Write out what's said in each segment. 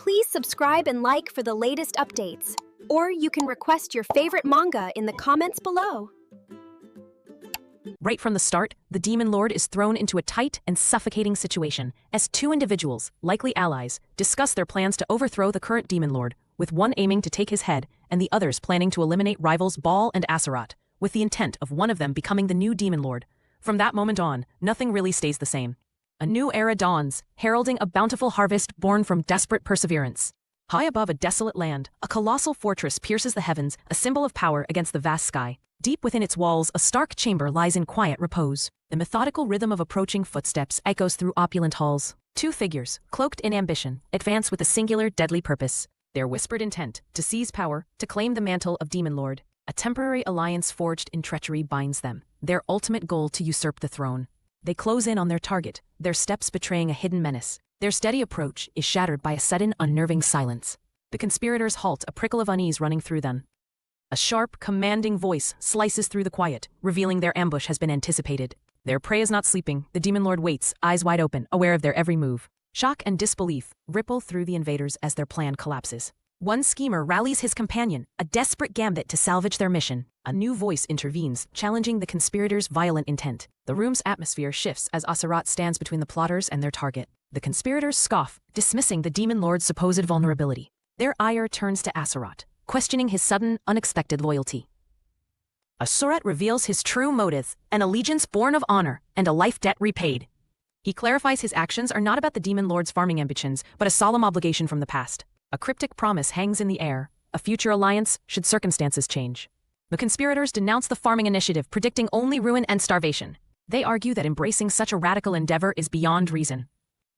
Please subscribe and like for the latest updates. Or you can request your favorite manga in the comments below. Right from the start, the Demon Lord is thrown into a tight and suffocating situation as two individuals, likely allies, discuss their plans to overthrow the current Demon Lord, with one aiming to take his head and the others planning to eliminate rivals Baal and Aseroth, with the intent of one of them becoming the new Demon Lord. From that moment on, nothing really stays the same. A new era dawns, heralding a bountiful harvest born from desperate perseverance. High above a desolate land, a colossal fortress pierces the heavens, a symbol of power against the vast sky. Deep within its walls, a stark chamber lies in quiet repose. The methodical rhythm of approaching footsteps echoes through opulent halls. Two figures, cloaked in ambition, advance with a singular, deadly purpose. Their whispered intent, to seize power, to claim the mantle of Demon Lord. A temporary alliance forged in treachery binds them, their ultimate goal to usurp the throne. They close in on their target, their steps betraying a hidden menace. Their steady approach is shattered by a sudden, unnerving silence. The conspirators halt, a prickle of unease running through them. A sharp, commanding voice slices through the quiet, revealing their ambush has been anticipated. Their prey is not sleeping. The Demon Lord waits, eyes wide open, aware of their every move. Shock and disbelief ripple through the invaders as their plan collapses. One schemer rallies his companion, a desperate gambit to salvage their mission. A new voice intervenes, challenging the conspirators' violent intent. The room's atmosphere shifts as Aseroth stands between the plotters and their target. The conspirators scoff, dismissing the Demon Lord's supposed vulnerability. Their ire turns to Aseroth, questioning his sudden, unexpected loyalty. Aseroth reveals his true motives, an allegiance born of honor and a life debt repaid. He clarifies his actions are not about the Demon Lord's farming ambitions, but a solemn obligation from the past. A cryptic promise hangs in the air, a future alliance should circumstances change. The conspirators denounce the farming initiative, predicting only ruin and starvation. They argue that embracing such a radical endeavor is beyond reason.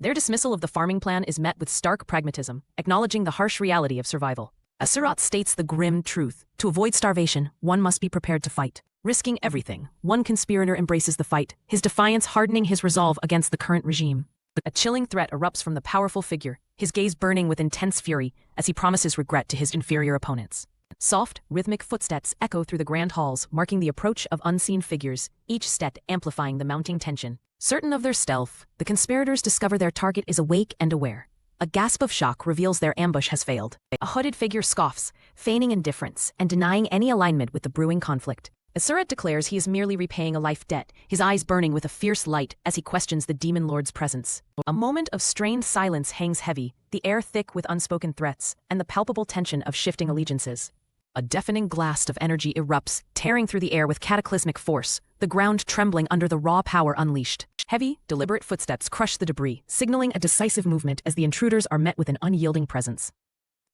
Their dismissal of the farming plan is met with stark pragmatism, acknowledging the harsh reality of survival. Aseroth states the grim truth. To avoid starvation, one must be prepared to fight. Risking everything, one conspirator embraces the fight, his defiance hardening his resolve against the current regime. A chilling threat erupts from the powerful figure, his gaze burning with intense fury as he promises regret to his inferior opponents. Soft, rhythmic footsteps echo through the grand halls, marking the approach of unseen figures, each step amplifying the mounting tension. Certain of their stealth, the conspirators discover their target is awake and aware. A gasp of shock reveals their ambush has failed. A hooded figure scoffs, feigning indifference and denying any alignment with the brewing conflict. Aseroth declares he is merely repaying a life debt, his eyes burning with a fierce light as he questions the Demon Lord's presence. A moment of strained silence hangs heavy, the air thick with unspoken threats, and the palpable tension of shifting allegiances. A deafening blast of energy erupts, tearing through the air with cataclysmic force, the ground trembling under the raw power unleashed. Heavy, deliberate footsteps crush the debris, signaling a decisive movement as the intruders are met with an unyielding presence.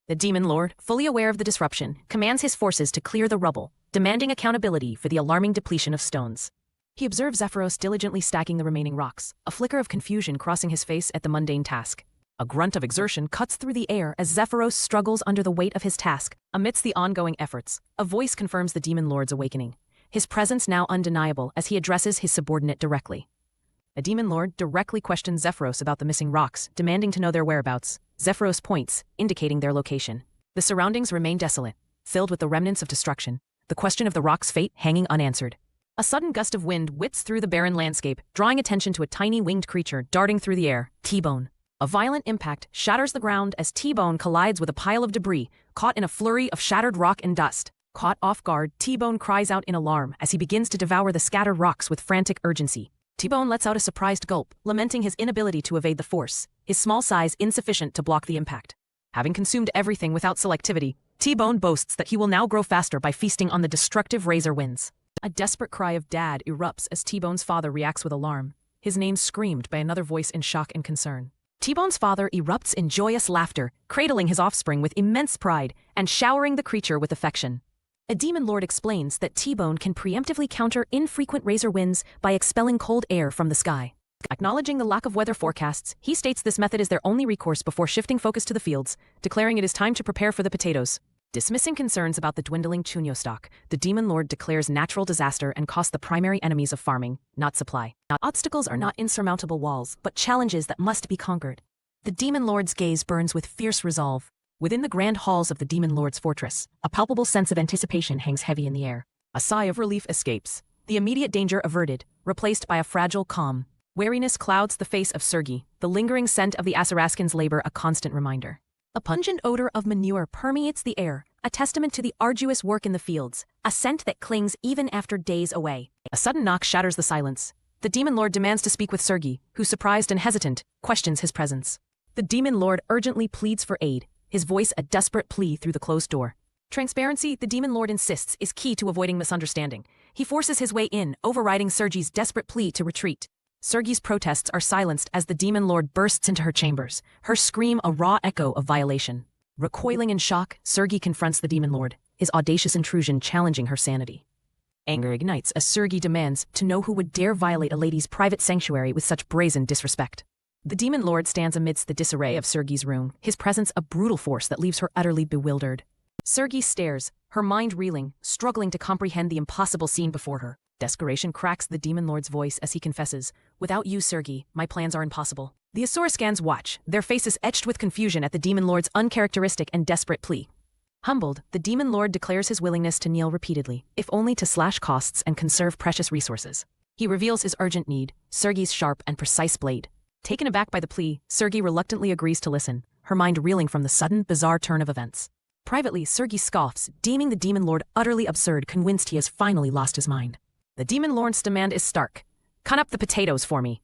The Demon Lord, fully aware of the disruption, commands his forces to clear the rubble, demanding accountability for the alarming depletion of stones. He observes Zephyros diligently stacking the remaining rocks, a flicker of confusion crossing his face at the mundane task. A grunt of exertion cuts through the air as Zephyros struggles under the weight of his task. Amidst the ongoing efforts, a voice confirms the Demon Lord's awakening, his presence now undeniable as he addresses his subordinate directly. The Demon Lord directly questions Zephyros about the missing rocks, demanding to know their whereabouts. Zephyros points, indicating their location. The surroundings remain desolate, filled with the remnants of destruction, the question of the rock's fate hanging unanswered. A sudden gust of wind whips through the barren landscape, drawing attention to a tiny winged creature darting through the air, T-Bone. A violent impact shatters the ground as T-Bone collides with a pile of debris, caught in a flurry of shattered rock and dust. Caught off guard, T-Bone cries out in alarm as he begins to devour the scattered rocks with frantic urgency. T-Bone lets out a surprised gulp, lamenting his inability to evade the force, his small size insufficient to block the impact. Having consumed everything without selectivity, T-Bone boasts that he will now grow faster by feasting on the destructive razor winds. A desperate cry of "Dad" erupts as T-Bone's father reacts with alarm, his name screamed by another voice in shock and concern. T-Bone's father erupts in joyous laughter, cradling his offspring with immense pride and showering the creature with affection. A Demon Lord explains that T-Bone can preemptively counter infrequent razor winds by expelling cold air from the sky. Acknowledging the lack of weather forecasts, he states this method is their only recourse before shifting focus to the fields, declaring it is time to prepare for the potatoes. Dismissing concerns about the dwindling chuño stock, the Demon Lord declares natural disaster and costs the primary enemies of farming, not supply. Obstacles are not insurmountable walls, but challenges that must be conquered. The Demon Lord's gaze burns with fierce resolve. Within the grand halls of the Demon Lord's fortress, a palpable sense of anticipation hangs heavy in the air. A sigh of relief escapes, the immediate danger averted, replaced by a fragile calm. Wariness clouds the face of Sergi, the lingering scent of the Asaraskan's labor a constant reminder. A pungent odor of manure permeates the air, a testament to the arduous work in the fields, a scent that clings even after days away. A sudden knock shatters the silence. The Demon Lord demands to speak with Sergei, who, surprised and hesitant, questions his presence. The Demon Lord urgently pleads for aid, his voice a desperate plea through the closed door. Transparency, the Demon Lord insists, is key to avoiding misunderstanding. He forces his way in, overriding Sergei's desperate plea to retreat. Sergei's protests are silenced as the Demon Lord bursts into her chambers, her scream a raw echo of violation. Recoiling in shock, Sergei confronts the Demon Lord, his audacious intrusion challenging her sanity. Anger ignites as Sergei demands to know who would dare violate a lady's private sanctuary with such brazen disrespect. The Demon Lord stands amidst the disarray of Sergei's room, his presence a brutal force that leaves her utterly bewildered. Sergei stares, her mind reeling, struggling to comprehend the impossible scene before her. Desperation cracks the Demon Lord's voice as he confesses, "Without you, Sergei, my plans are impossible." The Asurascans watch, their faces etched with confusion at the Demon Lord's uncharacteristic and desperate plea. Humbled, the Demon Lord declares his willingness to kneel repeatedly, if only to slash costs and conserve precious resources. He reveals his urgent need, Sergei's sharp and precise blade. Taken aback by the plea, Sergei reluctantly agrees to listen, her mind reeling from the sudden, bizarre turn of events. Privately, Sergei scoffs, deeming the Demon Lord utterly absurd, convinced he has finally lost his mind. The Demon Lord's demand is stark. "Cut up the potatoes for me."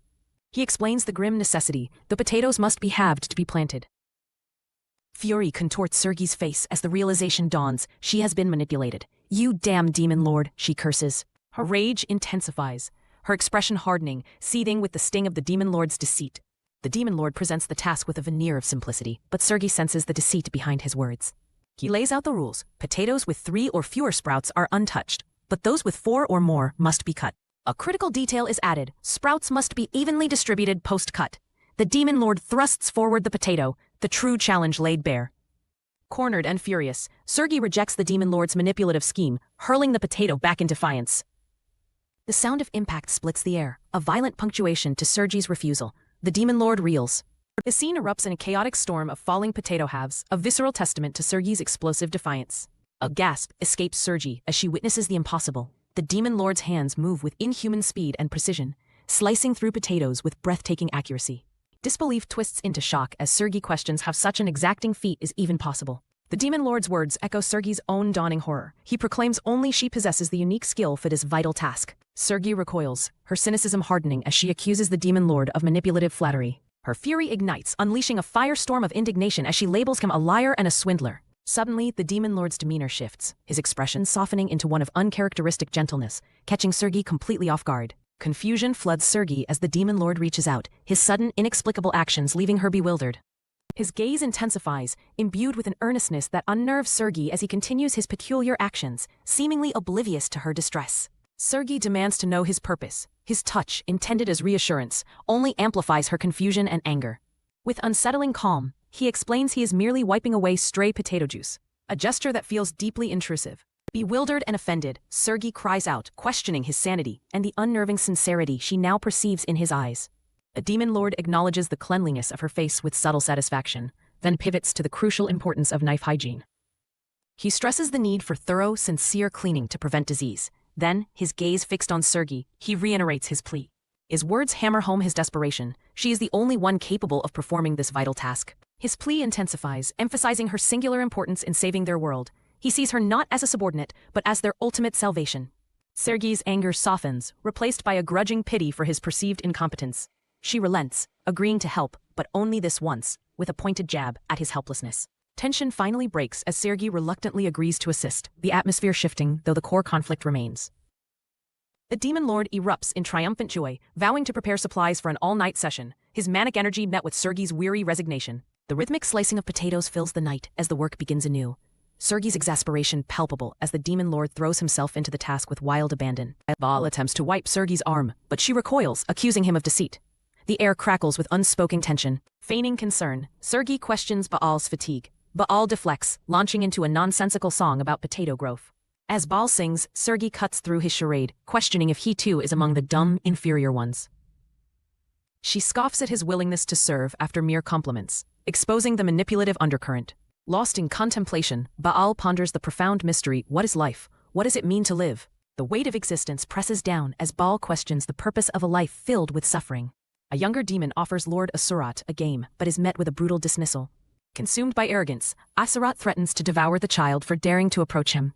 He explains the grim necessity, the potatoes must be halved to be planted. Fury contorts Sergei's face as the realization dawns, she has been manipulated. "You damn Demon Lord," she curses. Her rage intensifies, her expression hardening, seething with the sting of the Demon Lord's deceit. The Demon Lord presents the task with a veneer of simplicity, but Sergei senses the deceit behind his words. He lays out the rules. Potatoes with 3 or fewer sprouts are untouched, but those with 4 or more must be cut. A critical detail is added. Sprouts must be evenly distributed post-cut. The Demon Lord thrusts forward the potato, the true challenge laid bare. Cornered and furious, Sergei rejects the Demon Lord's manipulative scheme, hurling the potato back in defiance. The sound of impact splits the air, a violent punctuation to Sergei's refusal. The Demon Lord reels. The scene erupts in a chaotic storm of falling potato halves, a visceral testament to Sergei's explosive defiance. A gasp escapes Sergei as she witnesses the impossible. The Demon Lord's hands move with inhuman speed and precision, slicing through potatoes with breathtaking accuracy. Disbelief twists into shock as Sergei questions how such an exacting feat is even possible. The Demon Lord's words echo Sergei's own dawning horror. He proclaims only she possesses the unique skill for this vital task. Sergei recoils, her cynicism hardening as she accuses the Demon Lord of manipulative flattery. Her fury ignites, unleashing a firestorm of indignation as she labels him a liar and a swindler. Suddenly, the Demon Lord's demeanor shifts, his expression softening into one of uncharacteristic gentleness, catching Sergei completely off guard. Confusion floods Sergei as the Demon Lord reaches out, his sudden, inexplicable actions leaving her bewildered. His gaze intensifies, imbued with an earnestness that unnerves Sergei as he continues his peculiar actions, seemingly oblivious to her distress. Sergei demands to know his purpose. His touch, intended as reassurance, only amplifies her confusion and anger. With unsettling calm, he explains he is merely wiping away stray potato juice, a gesture that feels deeply intrusive. Bewildered and offended, Sergei cries out, questioning his sanity and the unnerving sincerity she now perceives in his eyes. The Demon Lord acknowledges the cleanliness of her face with subtle satisfaction, then pivots to the crucial importance of knife hygiene. He stresses the need for thorough, sincere cleaning to prevent disease. Then, his gaze fixed on Sergei, he reiterates his plea. His words hammer home his desperation. She is the only one capable of performing this vital task. His plea intensifies, emphasizing her singular importance in saving their world. He sees her not as a subordinate, but as their ultimate salvation. Sergei's anger softens, replaced by a grudging pity for his perceived incompetence. She relents, agreeing to help, but only this once, with a pointed jab at his helplessness. Tension finally breaks as Sergei reluctantly agrees to assist, the atmosphere shifting, though the core conflict remains. The Demon Lord erupts in triumphant joy, vowing to prepare supplies for an all-night session, his manic energy met with Sergei's weary resignation. The rhythmic slicing of potatoes fills the night as the work begins anew. Sergei's exasperation palpable as the Demon Lord throws himself into the task with wild abandon. Baal attempts to wipe Sergei's arm, but she recoils, accusing him of deceit. The air crackles with unspoken tension. Feigning concern, Sergei questions Baal's fatigue. Baal deflects, launching into a nonsensical song about potato growth. As Baal sings, Sergei cuts through his charade, questioning if he too is among the dumb, inferior ones. She scoffs at his willingness to serve after mere compliments, exposing the manipulative undercurrent. Lost in contemplation, Baal ponders the profound mystery: what is life? What does it mean to live? The weight of existence presses down as Baal questions the purpose of a life filled with suffering. A younger demon offers Lord Asurat a game, but is met with a brutal dismissal. Consumed by arrogance, Aserat threatens to devour the child for daring to approach him.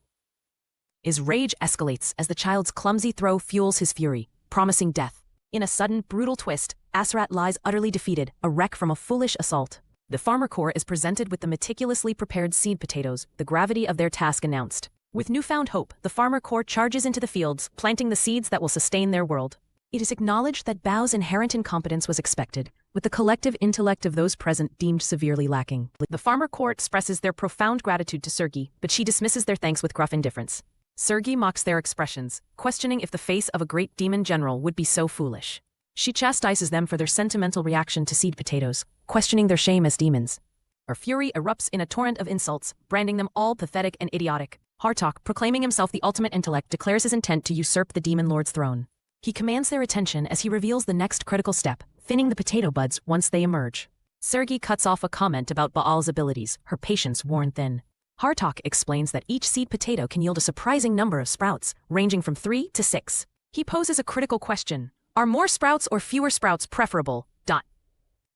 His rage escalates as the child's clumsy throw fuels his fury, promising death. In a sudden, brutal twist, Aserat lies utterly defeated, a wreck from a foolish assault. The farmer corps is presented with the meticulously prepared seed potatoes, the gravity of their task announced. With newfound hope, the farmer corps charges into the fields, planting the seeds that will sustain their world. It is acknowledged that Bao's inherent incompetence was expected, with the collective intellect of those present deemed severely lacking. The farmer corps expresses their profound gratitude to Sergi, but she dismisses their thanks with gruff indifference. Sergi mocks their expressions, questioning if the face of a great demon general would be so foolish. She chastises them for their sentimental reaction to seed potatoes, questioning their shame as demons. Her fury erupts in a torrent of insults, branding them all pathetic and idiotic. Hartok, proclaiming himself the ultimate intellect, declares his intent to usurp the demon lord's throne. He commands their attention as he reveals the next critical step, thinning the potato buds once they emerge. Sergi cuts off a comment about Baal's abilities, her patience worn thin. Hartok explains that each seed potato can yield a surprising number of sprouts, ranging from 3 to 6. He poses a critical question. Are more sprouts or fewer sprouts preferable?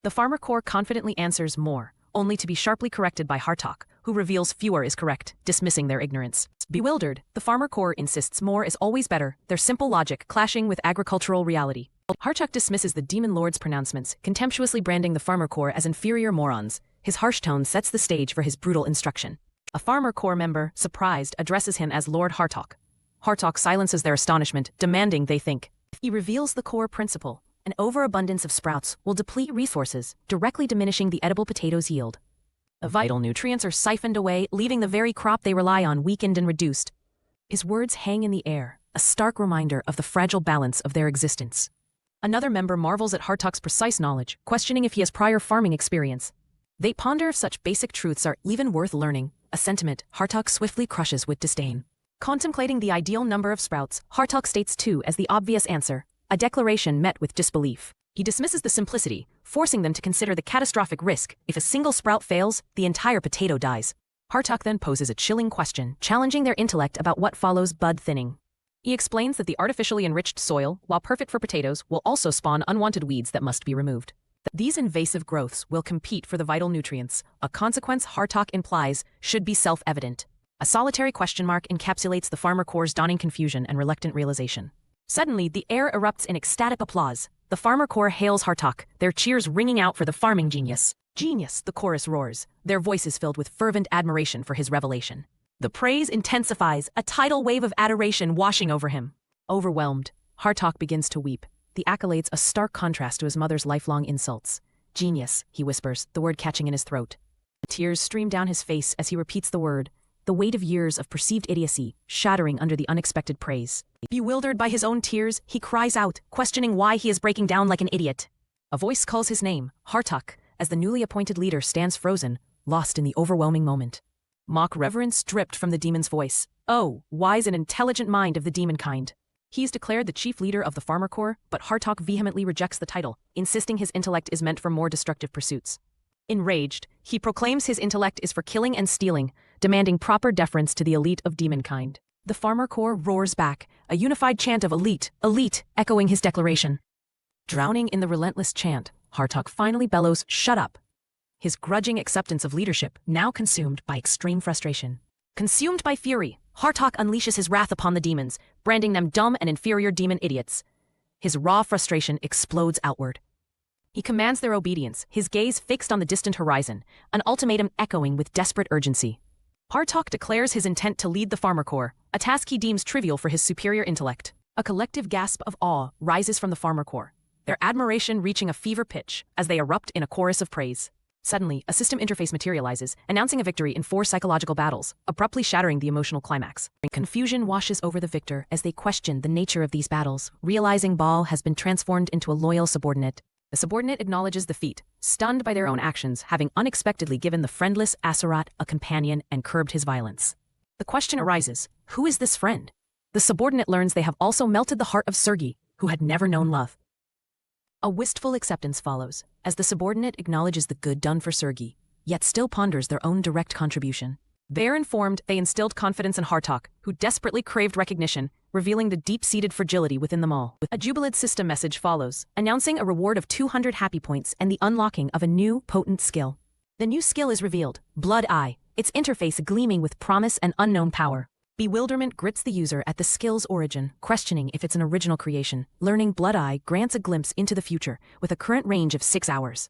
The farmer corps confidently answers more, only to be sharply corrected by Hartok, who reveals fewer is correct, dismissing their ignorance. Bewildered, the farmer corps insists more is always better, their simple logic clashing with agricultural reality. Hartok dismisses the demon lord's pronouncements, contemptuously branding the farmer corps as inferior morons. His harsh tone sets the stage for his brutal instruction. A farmer corps member, surprised, addresses him as Lord Hartok. Hartok silences their astonishment, demanding they think. He reveals the core principle. An overabundance of sprouts will deplete resources, directly diminishing the edible potatoes' yield. The vital nutrients are siphoned away, leaving the very crop they rely on weakened and reduced. His words hang in the air, a stark reminder of the fragile balance of their existence. Another member marvels at Hartok's precise knowledge, questioning if he has prior farming experience. They ponder if such basic truths are even worth learning, a sentiment Hartok swiftly crushes with disdain. Contemplating the ideal number of sprouts, Hartok states 2 as the obvious answer, a declaration met with disbelief. He dismisses the simplicity, forcing them to consider the catastrophic risk. If a single sprout fails, the entire potato dies. Hartok then poses a chilling question, challenging their intellect about what follows bud thinning. He explains that the artificially enriched soil, while perfect for potatoes, will also spawn unwanted weeds that must be removed. These invasive growths will compete for the vital nutrients, a consequence Hartok implies should be self-evident. A solitary question mark encapsulates the farmer corps' dawning confusion and reluctant realization. Suddenly, the air erupts in ecstatic applause. The farmer corps hails Hartok, their cheers ringing out for the farming genius. Genius, the chorus roars, their voices filled with fervent admiration for his revelation. The praise intensifies, a tidal wave of adoration washing over him. Overwhelmed, Hartok begins to weep, the accolades a stark contrast to his mother's lifelong insults. Genius, he whispers, the word catching in his throat. Tears stream down his face as he repeats the word, the weight of years of perceived idiocy, shattering under the unexpected praise. Bewildered by his own tears, he cries out, questioning why he is breaking down like an idiot. A voice calls his name, Hartok, as the newly appointed leader stands frozen, lost in the overwhelming moment. Mock reverence dripped from the demon's voice. Oh, wise and intelligent mind of the demon kind. He is declared the chief leader of the farmer corps, but Hartok vehemently rejects the title, insisting his intellect is meant for more destructive pursuits. Enraged, he proclaims his intellect is for killing and stealing, demanding proper deference to the elite of demonkind. The farmer corps roars back, a unified chant of elite, elite, echoing his declaration. Drowning in the relentless chant, Hartok finally bellows, shut up. His grudging acceptance of leadership now consumed by extreme frustration. Consumed by fury, Hartok unleashes his wrath upon the demons, branding them dumb and inferior demon idiots. His raw frustration explodes outward. He commands their obedience, his gaze fixed on the distant horizon, an ultimatum echoing with desperate urgency. Hartok declares his intent to lead the farmer corps, a task he deems trivial for his superior intellect. A collective gasp of awe rises from the farmer corps, their admiration reaching a fever pitch as they erupt in a chorus of praise. Suddenly, a system interface materializes, announcing a victory in 4 psychological battles, abruptly shattering the emotional climax. Confusion washes over the victor as they question the nature of these battles, realizing Baal has been transformed into a loyal subordinate. The subordinate acknowledges the feat, stunned by their own actions, having unexpectedly given the friendless Aserat a companion and curbed his violence. The question arises, who is this friend? The subordinate learns they have also melted the heart of Sergi, who had never known love. A wistful acceptance follows, as the subordinate acknowledges the good done for Sergi, yet still ponders their own direct contribution. There informed, they instilled confidence in Hartok, who desperately craved recognition, revealing the deep-seated fragility within them all. A jubilant system message follows, announcing a reward of 200 happy points and the unlocking of a new, potent skill. The new skill is revealed, Blood Eye, its interface gleaming with promise and unknown power. Bewilderment grits the user at the skill's origin, questioning if it's an original creation. Learning Blood Eye grants a glimpse into the future, with a current range of 6 hours.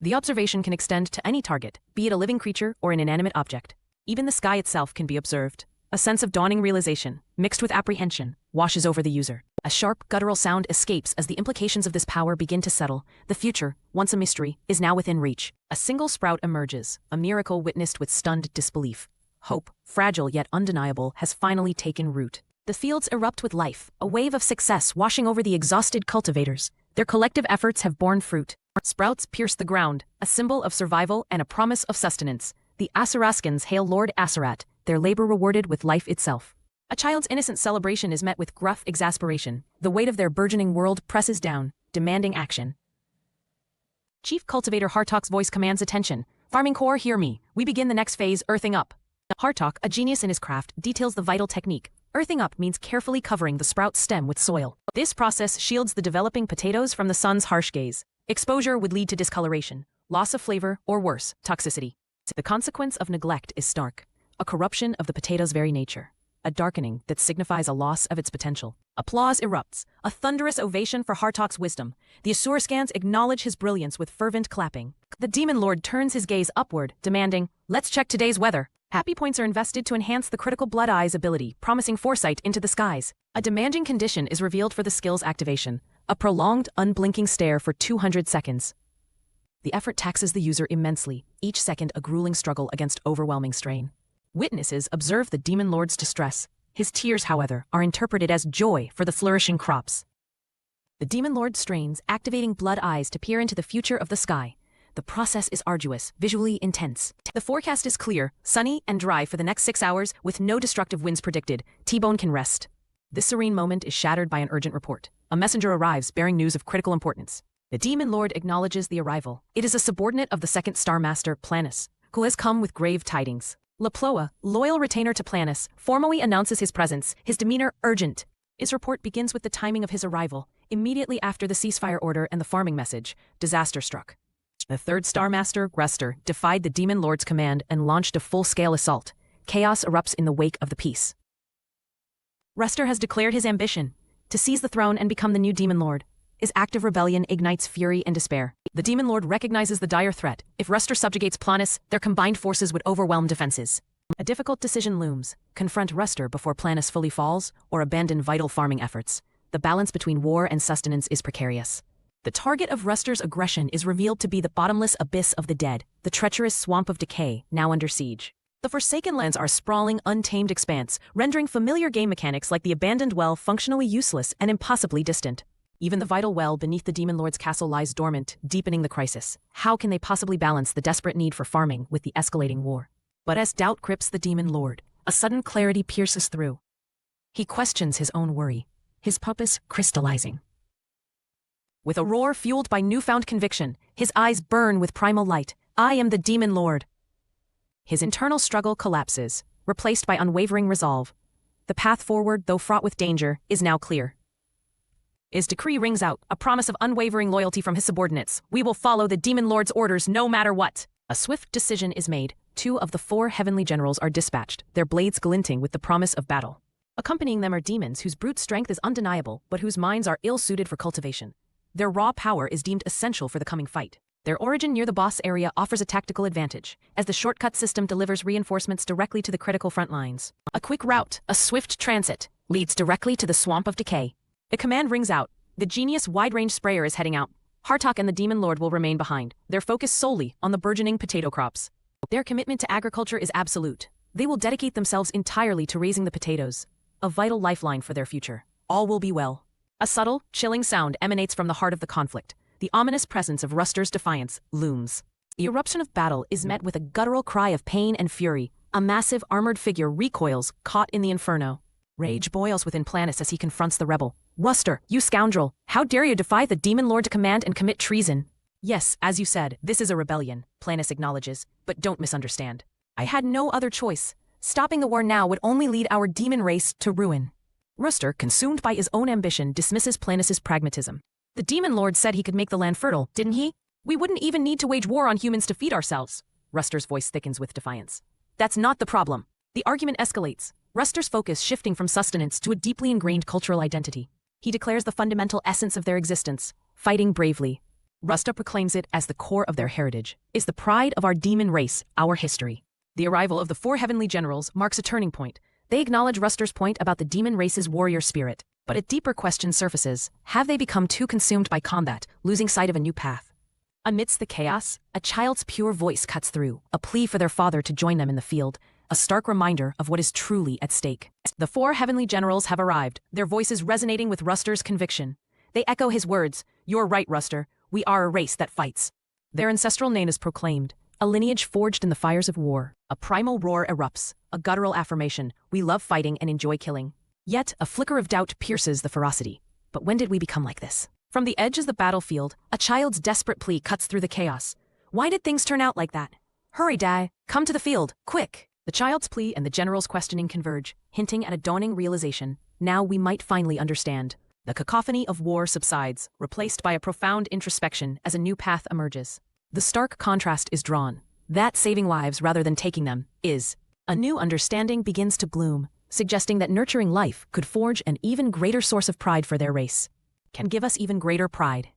The observation can extend to any target, be it a living creature or an inanimate object. Even the sky itself can be observed. A sense of dawning realization, mixed with apprehension, washes over the user. A sharp, guttural sound escapes as the implications of this power begin to settle. The future, once a mystery, is now within reach. A single sprout emerges, a miracle witnessed with stunned disbelief. Hope, fragile yet undeniable, has finally taken root. The fields erupt with life, a wave of success washing over the exhausted cultivators. Their collective efforts have borne fruit. Sprouts pierce the ground, a symbol of survival and a promise of sustenance. The Asaraskans hail Lord Asarat, their labor rewarded with life itself. A child's innocent celebration is met with gruff exasperation. The weight of their burgeoning world presses down, demanding action. Chief Cultivator Hartok's voice commands attention. Farming Corps, hear me. We begin the next phase, earthing up. Hartok, a genius in his craft, details the vital technique. Earthing up means carefully covering the sprout's stem with soil. This process shields the developing potatoes from the sun's harsh gaze. Exposure would lead to discoloration, loss of flavor, or worse, toxicity. The consequence of neglect is stark. A corruption of the potato's very nature. A darkening that signifies a loss of its potential. Applause erupts, a thunderous ovation for Hartok's wisdom. The Asuraskans acknowledge his brilliance with fervent clapping. The Demon Lord turns his gaze upward, demanding, "Let's check today's weather." Happy points are invested to enhance the critical Blood Eye's ability, promising foresight into the skies. A demanding condition is revealed for the skill's activation. A prolonged, unblinking stare for 200 seconds. The effort taxes the user immensely, each second a grueling struggle against overwhelming strain. Witnesses observe the Demon Lord's distress. His tears, however, are interpreted as joy for the flourishing crops. The Demon Lord strains, activating Blood Eyes to peer into the future of the sky. The process is arduous, visually intense. The forecast is clear, sunny and dry for the next 6 hours, with no destructive winds predicted. T-Bone can rest. This serene moment is shattered by an urgent report. A messenger arrives bearing news of critical importance. The Demon Lord acknowledges the arrival. It is a subordinate of the second Star Master, Planus, who has come with grave tidings. Laploa, loyal retainer to Planus, formally announces his presence, his demeanor urgent. His report begins with the timing of his arrival, immediately after the ceasefire order and the farming message. Disaster struck. The third Star Master, Ruster, defied the Demon Lord's command and launched a full-scale assault. Chaos erupts in the wake of the peace. Ruster has declared his ambition to seize the throne and become the new Demon Lord. His act of rebellion ignites fury and despair. The Demon Lord recognizes the dire threat. If Ruster subjugates Planus, their combined forces would overwhelm defenses. A difficult decision looms. Confront Ruster before Planus fully falls, or abandon vital farming efforts. The balance between war and sustenance is precarious. The target of Ruster's aggression is revealed to be the bottomless abyss of the dead, the treacherous swamp of decay, now under siege. The Forsaken Lands are a sprawling, untamed expanse, rendering familiar game mechanics like the abandoned well functionally useless and impossibly distant. Even the vital well beneath the Demon Lord's castle lies dormant, deepening the crisis. How can they possibly balance the desperate need for farming with the escalating war? But as doubt grips the Demon Lord, a sudden clarity pierces through. He questions his own worry, his purpose crystallizing. With a roar fueled by newfound conviction, his eyes burn with primal light. I am the Demon Lord. His internal struggle collapses, replaced by unwavering resolve. The path forward, though fraught with danger, is now clear. His decree rings out, a promise of unwavering loyalty from his subordinates. We will follow the Demon Lord's orders no matter what. A swift decision is made. 2 of the 4 heavenly generals are dispatched, their blades glinting with the promise of battle. Accompanying them are demons whose brute strength is undeniable, but whose minds are ill-suited for cultivation. Their raw power is deemed essential for the coming fight. Their origin near the boss area offers a tactical advantage, as the shortcut system delivers reinforcements directly to the critical front lines. A quick route, a swift transit, leads directly to the swamp of decay. The command rings out. The genius wide-range sprayer is heading out. Hartok and the Demon Lord will remain behind, their focus solely on the burgeoning potato crops. Their commitment to agriculture is absolute. They will dedicate themselves entirely to raising the potatoes, a vital lifeline for their future. All will be well. A subtle, chilling sound emanates from the heart of the conflict. The ominous presence of Ruster's defiance looms. The eruption of battle is met with a guttural cry of pain and fury. A massive armored figure recoils, caught in the inferno. Rage boils within Planus as he confronts the rebel. Ruster, you scoundrel! How dare you defy the Demon Lord to command and commit treason? Yes, as you said, this is a rebellion, Planus acknowledges, but don't misunderstand. I had no other choice. Stopping the war now would only lead our demon race to ruin. Ruster, consumed by his own ambition, dismisses Planus's pragmatism. The Demon Lord said he could make the land fertile, didn't he? We wouldn't even need to wage war on humans to feed ourselves. Ruster's voice thickens with defiance. That's not the problem. The argument escalates, Ruster's focus shifting from sustenance to a deeply ingrained cultural identity. He declares the fundamental essence of their existence, fighting bravely. Ruster proclaims it as the core of their heritage, is the pride of our demon race, our history. The arrival of the four heavenly generals marks a turning point. They acknowledge Ruster's point about the demon race's warrior spirit, but a deeper question surfaces. Have they become too consumed by combat, losing sight of a new path? Amidst the chaos, a child's pure voice cuts through, a plea for their father to join them in the field, a stark reminder of what is truly at stake. The four heavenly generals have arrived, their voices resonating with Ruster's conviction. They echo his words, "You're right, Ruster, we are a race that fights." Their ancestral name is proclaimed, a lineage forged in the fires of war. A primal roar erupts, a guttural affirmation, "We love fighting and enjoy killing." Yet, a flicker of doubt pierces the ferocity. But when did we become like this? From the edge of the battlefield, a child's desperate plea cuts through the chaos. Why did things turn out like that? Hurry, Dad, come to the field, quick! The child's plea and the general's questioning converge, hinting at a dawning realization. Now we might finally understand. The cacophony of war subsides, replaced by a profound introspection as a new path emerges. The stark contrast is drawn. That saving lives rather than taking them is. A new understanding begins to bloom, suggesting that nurturing life could forge an even greater source of pride for their race. Can give us even greater pride.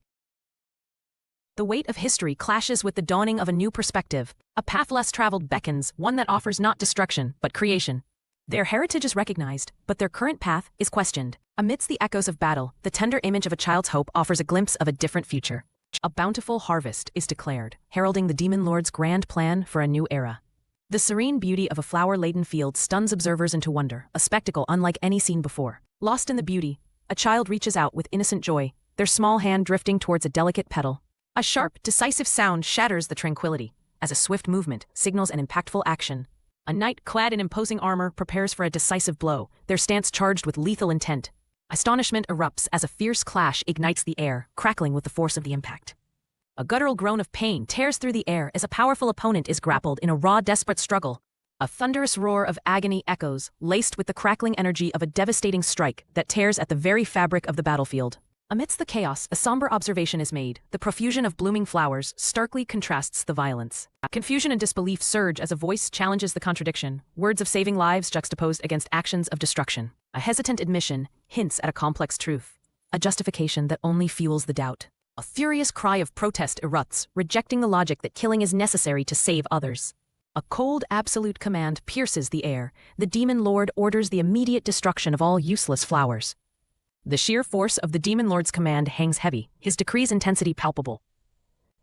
The weight of history clashes with the dawning of a new perspective. A path less traveled beckons, one that offers not destruction, but creation. Their heritage is recognized, but their current path is questioned. Amidst the echoes of battle, the tender image of a child's hope offers a glimpse of a different future. A bountiful harvest is declared, heralding the demon lord's grand plan for a new era. The serene beauty of a flower-laden field stuns observers into wonder, a spectacle unlike any seen before. Lost in the beauty, a child reaches out with innocent joy, their small hand drifting towards a delicate petal. A sharp, decisive sound shatters the tranquility, as a swift movement signals an impactful action. A knight clad in imposing armor prepares for a decisive blow, their stance charged with lethal intent. Astonishment erupts as a fierce clash ignites the air, crackling with the force of the impact. A guttural groan of pain tears through the air as a powerful opponent is grappled in a raw, desperate struggle. A thunderous roar of agony echoes, laced with the crackling energy of a devastating strike that tears at the very fabric of the battlefield. Amidst the chaos, a somber observation is made. The profusion of blooming flowers starkly contrasts the violence. Confusion and disbelief surge as a voice challenges the contradiction, words of saving lives juxtaposed against actions of destruction. A hesitant admission hints at a complex truth, a justification that only fuels the doubt. A furious cry of protest erupts, rejecting the logic that killing is necessary to save others. A cold, absolute command pierces the air. The demon lord orders the immediate destruction of all useless flowers. The sheer force of the demon lord's command hangs heavy, his decree's intensity palpable.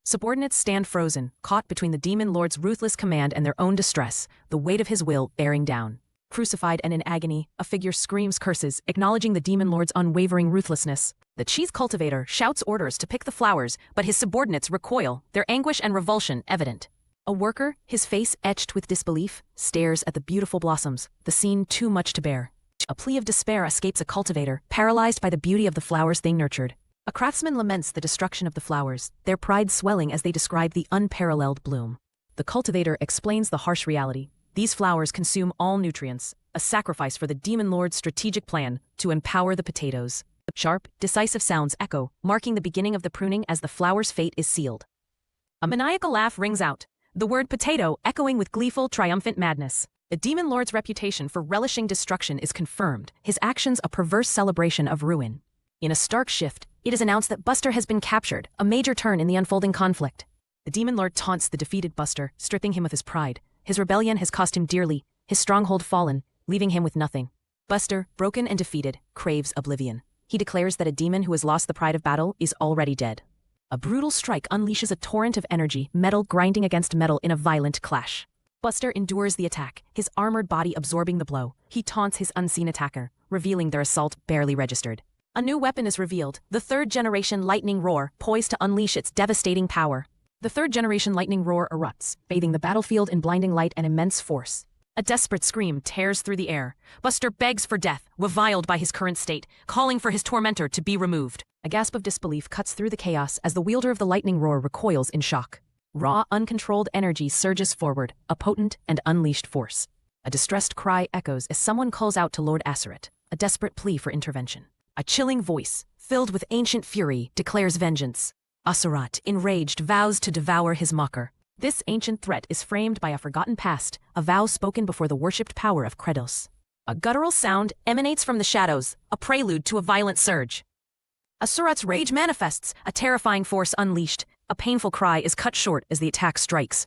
Subordinates stand frozen, caught between the demon lord's ruthless command and their own distress, the weight of his will bearing down. Crucified and in agony, a figure screams curses, acknowledging the demon lord's unwavering ruthlessness. The cheese cultivator shouts orders to pick the flowers, but his subordinates recoil, their anguish and revulsion evident. A worker, his face etched with disbelief, stares at the beautiful blossoms, the scene too much to bear. A plea of despair escapes a cultivator, paralyzed by the beauty of the flowers they nurtured. A craftsman laments the destruction of the flowers, their pride swelling as they describe the unparalleled bloom. The cultivator explains the harsh reality. These flowers consume all nutrients, a sacrifice for the demon lord's strategic plan to empower the potatoes. Sharp, decisive sounds echo, marking the beginning of the pruning as the flower's fate is sealed. A maniacal laugh rings out, the word potato echoing with gleeful, triumphant madness. The demon lord's reputation for relishing destruction is confirmed, his actions a perverse celebration of ruin. In a stark shift, it is announced that Buster has been captured, a major turn in the unfolding conflict. The demon lord taunts the defeated Buster, stripping him of his pride. His rebellion has cost him dearly, his stronghold fallen, leaving him with nothing. Buster, broken and defeated, craves oblivion. He declares that a demon who has lost the pride of battle is already dead. A brutal strike unleashes a torrent of energy, metal grinding against metal in a violent clash. Buster endures the attack, his armored body absorbing the blow. He taunts his unseen attacker, revealing their assault barely registered. A new weapon is revealed, the third-generation lightning roar, poised to unleash its devastating power. The third-generation lightning roar erupts, bathing the battlefield in blinding light and immense force. A desperate scream tears through the air. Buster begs for death, reviled by his current state, calling for his tormentor to be removed. A gasp of disbelief cuts through the chaos as the wielder of the lightning roar recoils in shock. Raw, uncontrolled energy surges forward, a potent and unleashed force. A distressed cry echoes as someone calls out to Lord Aserit, a desperate plea for intervention. A chilling voice, filled with ancient fury, declares vengeance. Aserat, enraged, vows to devour his mocker. This ancient threat is framed by a forgotten past, a vow spoken before the worshipped power of Kratos. A guttural sound emanates from the shadows, a prelude to a violent surge. Asurat's rage manifests, a terrifying force unleashed. A painful cry is cut short as the attack strikes.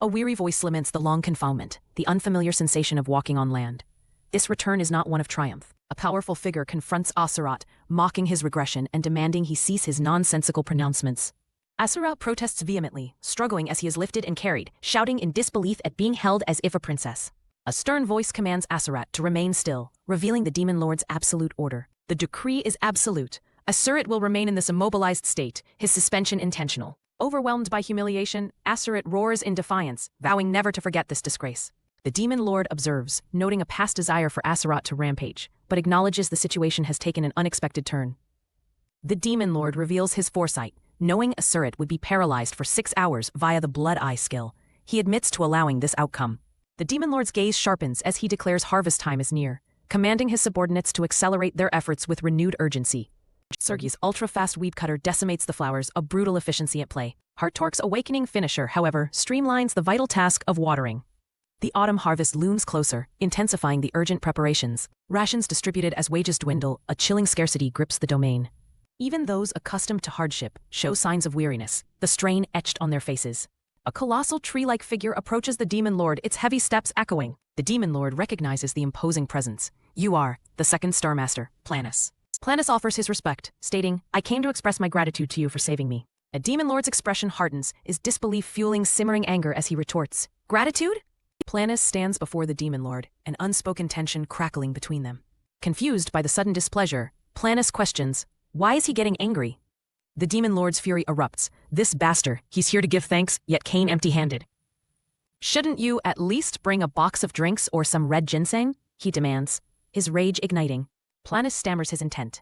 A weary voice laments the long confinement, the unfamiliar sensation of walking on land. This return is not one of triumph. A powerful figure confronts Asurat, mocking his regression and demanding he cease his nonsensical pronouncements. Asurat protests vehemently, struggling as he is lifted and carried, shouting in disbelief at being held as if a princess. A stern voice commands Asurat to remain still, revealing the Demon Lord's absolute order. The decree is absolute. Asurat will remain in this immobilized state, his suspension intentional. Overwhelmed by humiliation, Asurat roars in defiance, vowing never to forget this disgrace. The Demon Lord observes, noting a past desire for Asurat to rampage, but acknowledges the situation has taken an unexpected turn. The Demon Lord reveals his foresight, knowing Asurat would be paralyzed for 6 hours via the Blood Eye skill. He admits to allowing this outcome. The Demon Lord's gaze sharpens as he declares harvest time is near, commanding his subordinates to accelerate their efforts with renewed urgency. Sergei's ultra-fast weed cutter decimates the flowers, a brutal efficiency at play. Hartork's awakening finisher, however, streamlines the vital task of watering. The autumn harvest looms closer, intensifying the urgent preparations. Rations distributed as wages dwindle, a chilling scarcity grips the domain. Even those accustomed to hardship show signs of weariness, the strain etched on their faces. A colossal tree-like figure approaches the Demon Lord, its heavy steps echoing. The Demon Lord recognizes the imposing presence. You are the second Star Master, Planus. Planus offers his respect, stating, I came to express my gratitude to you for saving me. A Demon Lord's expression hardens, his disbelief fueling simmering anger as he retorts, Gratitude? Planus stands before the Demon Lord, an unspoken tension crackling between them. Confused by the sudden displeasure, Planus questions, why is he getting angry? The Demon Lord's fury erupts. This bastard, he's here to give thanks, yet came empty-handed. Shouldn't you at least bring a box of drinks or some red ginseng? He demands, his rage igniting. Planus stammers his intent.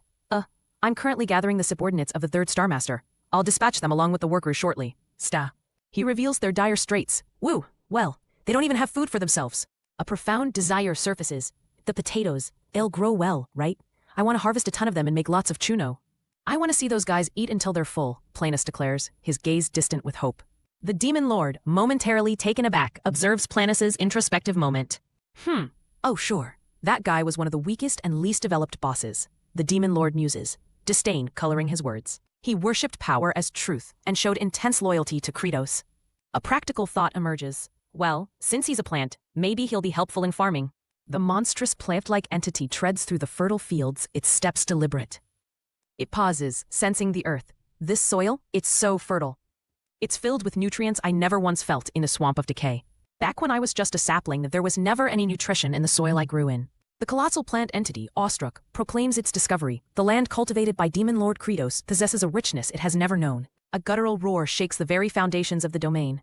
I'm currently gathering the subordinates of the third Star Master. I'll dispatch them along with the workers shortly. He reveals their dire straits. Woo, well, they don't even have food for themselves. A profound desire surfaces. The potatoes, they'll grow well, right? I want to harvest a ton of them and make lots of chuno. I want to see those guys eat until they're full, Planus declares, his gaze distant with hope. The Demon Lord, momentarily taken aback, observes Planus's introspective moment. Oh sure, that guy was one of the weakest and least developed bosses. The Demon Lord muses, disdain coloring his words. He worshipped power as truth and showed intense loyalty to Kratos. A practical thought emerges. Well, since he's a plant, maybe he'll be helpful in farming. The monstrous plant-like entity treads through the fertile fields, its steps deliberate. It pauses, sensing the earth. This soil, it's so fertile. It's filled with nutrients I never once felt in a swamp of decay. Back when I was just a sapling, there was never any nutrition in the soil I grew in. The colossal plant entity, awestruck, proclaims its discovery. The land cultivated by Demon Lord Kratos possesses a richness it has never known. A guttural roar shakes the very foundations of the domain.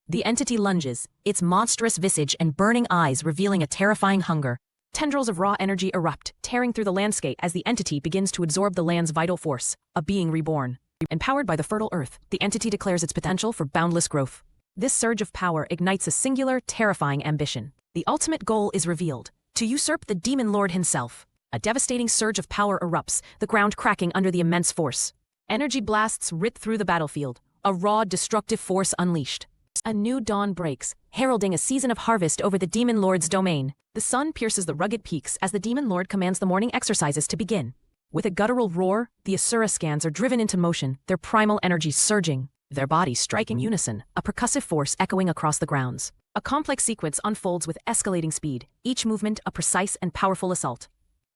The entity lunges, its monstrous visage and burning eyes revealing a terrifying hunger. Tendrils of raw energy erupt, tearing through the landscape as the entity begins to absorb the land's vital force, a being reborn. Empowered by the fertile earth, the entity declares its potential for boundless growth. This surge of power ignites a singular, terrifying ambition. The ultimate goal is revealed, to usurp the Demon Lord himself. A devastating surge of power erupts, the ground cracking under the immense force. Energy blasts rip through the battlefield, a raw, destructive force unleashed. A new dawn breaks, heralding a season of harvest over the Demon Lord's domain. The sun pierces the rugged peaks as the Demon Lord commands the morning exercises to begin. With a guttural roar, the Asura scans are driven into motion, their primal energies surging. Their bodies strike in unison, a percussive force echoing across the grounds. A complex sequence unfolds with escalating speed, each movement a precise and powerful assault.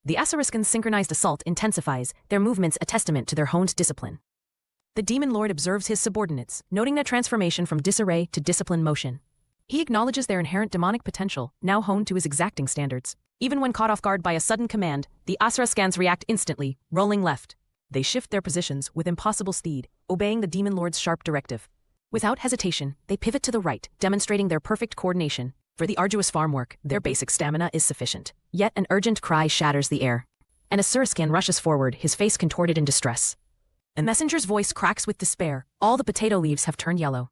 The Asuryskans' synchronized assault intensifies, their movements a testament to their honed discipline. The Demon Lord observes his subordinates, noting their transformation from disarray to disciplined motion. He acknowledges their inherent demonic potential, now honed to his exacting standards. Even when caught off guard by a sudden command, the Asuryskans react instantly, rolling left. They shift their positions with impossible speed, obeying the Demon Lord's sharp directive. Without hesitation, they pivot to the right, demonstrating their perfect coordination. For the arduous farm work, their basic stamina is sufficient. Yet an urgent cry shatters the air. An Asuraskan rushes forward, his face contorted in distress. A messenger's voice cracks with despair. All the potato leaves have turned yellow.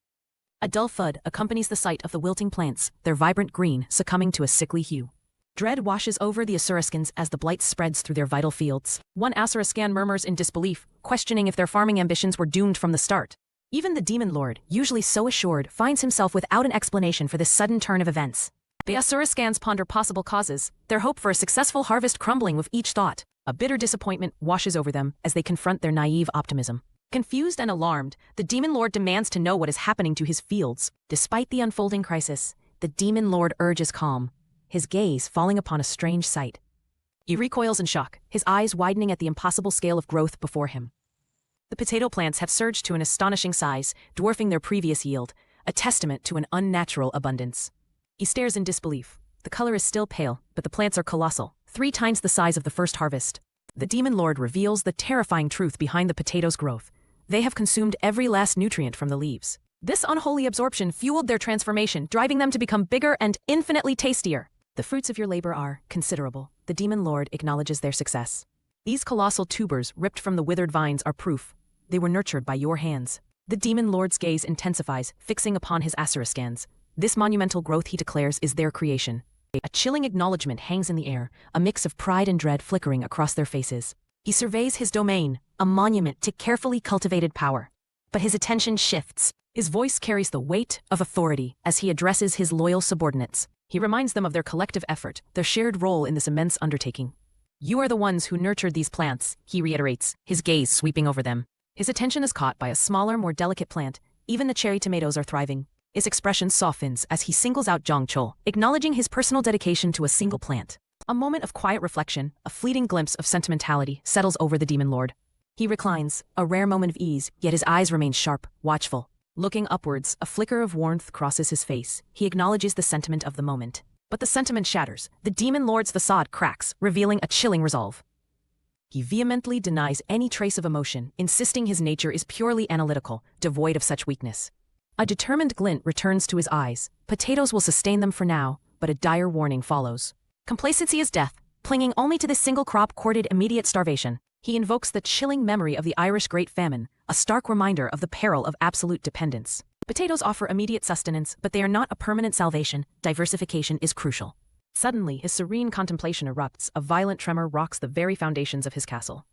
A dull thud accompanies the sight of the wilting plants, their vibrant green succumbing to a sickly hue. Dread washes over the Asuryskans as the blight spreads through their vital fields. One Asuraskan murmurs in disbelief, questioning if their farming ambitions were doomed from the start. Even the Demon Lord, usually so assured, finds himself without an explanation for this sudden turn of events. The Asurascans ponder possible causes, their hope for a successful harvest crumbling with each thought. A bitter disappointment washes over them as they confront their naive optimism. Confused and alarmed, the Demon Lord demands to know what is happening to his fields. Despite the unfolding crisis, the Demon Lord urges calm, his gaze falling upon a strange sight. He recoils in shock, his eyes widening at the impossible scale of growth before him. The potato plants have surged to an astonishing size, dwarfing their previous yield, a testament to an unnatural abundance. He stares in disbelief. The color is still pale, but the plants are colossal, 3 times the size of the first harvest. The Demon Lord reveals the terrifying truth behind the potatoes' growth. They have consumed every last nutrient from the leaves. This unholy absorption fueled their transformation, driving them to become bigger and infinitely tastier. The fruits of your labor are considerable. The Demon Lord acknowledges their success. These colossal tubers ripped from the withered vines are proof. They were nurtured by your hands. The Demon Lord's gaze intensifies, fixing upon his Asurascans. This monumental growth, he declares, is their creation. A chilling acknowledgement hangs in the air, a mix of pride and dread flickering across their faces. He surveys his domain, a monument to carefully cultivated power. But his attention shifts. His voice carries the weight of authority as he addresses his loyal subordinates. He reminds them of their collective effort, their shared role in this immense undertaking. You are the ones who nurtured these plants, he reiterates, his gaze sweeping over them. His attention is caught by a smaller, more delicate plant. Even the cherry tomatoes are thriving. His expression softens as he singles out Jangcheol, acknowledging his personal dedication to a single plant. A moment of quiet reflection, a fleeting glimpse of sentimentality, settles over the Demon Lord. He reclines, a rare moment of ease, yet his eyes remain sharp, watchful. Looking upwards, a flicker of warmth crosses his face. He acknowledges the sentiment of the moment. But the sentiment shatters. The Demon Lord's facade cracks, revealing a chilling resolve. He vehemently denies any trace of emotion, insisting his nature is purely analytical, devoid of such weakness. A determined glint returns to his eyes. Potatoes will sustain them for now, but a dire warning follows. Complacency is death, clinging only to this single crop courted immediate starvation. He invokes the chilling memory of the Irish Great Famine, a stark reminder of the peril of absolute dependence. Potatoes offer immediate sustenance, but they are not a permanent salvation. Diversification is crucial. Suddenly, his serene contemplation erupts. A violent tremor rocks the very foundations of his castle.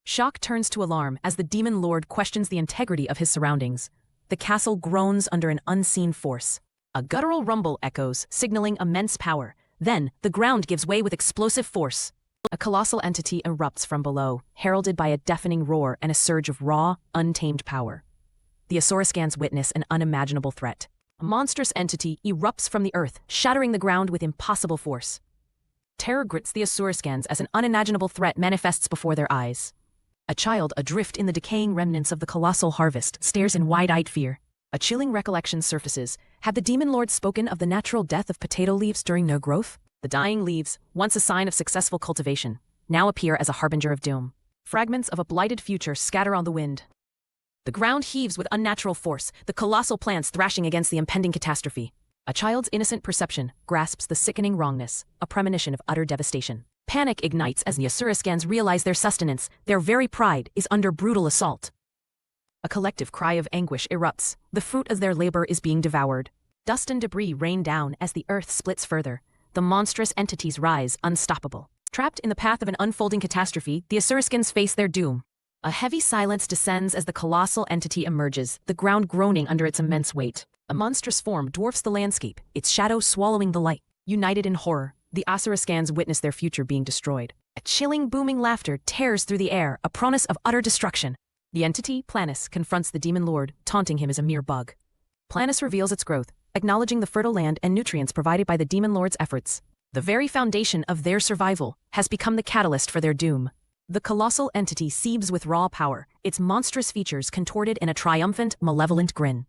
Shock turns to alarm as the Demon Lord questions the integrity of his surroundings. The castle groans under an unseen force. A guttural rumble echoes, signaling immense power. Then, the ground gives way with explosive force. A colossal entity erupts from below, heralded by a deafening roar and a surge of raw, untamed power. The Asurascans witness an unimaginable threat. A monstrous entity erupts from the earth, shattering the ground with impossible force. Terror grips the Asurascans as an unimaginable threat manifests before their eyes. A child adrift in the decaying remnants of the colossal harvest stares in wide-eyed fear. A chilling recollection surfaces. Had the Demon Lord spoken of the natural death of potato leaves during their growth? The dying leaves, once a sign of successful cultivation, now appear as a harbinger of doom. Fragments of a blighted future scatter on the wind. The ground heaves with unnatural force, the colossal plants thrashing against the impending catastrophe. A child's innocent perception grasps the sickening wrongness, a premonition of utter devastation. Panic ignites as the Asurascans realize their sustenance, their very pride, is under brutal assault. A collective cry of anguish erupts. The fruit of their labor is being devoured. Dust and debris rain down as the earth splits further. The monstrous entities rise, unstoppable. Trapped in the path of an unfolding catastrophe, the Asurascans face their doom. A heavy silence descends as the colossal entity emerges, the ground groaning under its immense weight. A monstrous form dwarfs the landscape, its shadow swallowing the light. United in horror, the Asurascans witness their future being destroyed. A chilling, booming laughter tears through the air, a promise of utter destruction. The entity, Planus, confronts the Demon Lord, taunting him as a mere bug. Planus reveals its growth, acknowledging the fertile land and nutrients provided by the Demon Lord's efforts. The very foundation of their survival has become the catalyst for their doom. The colossal entity seethes with raw power, its monstrous features contorted in a triumphant, malevolent grin.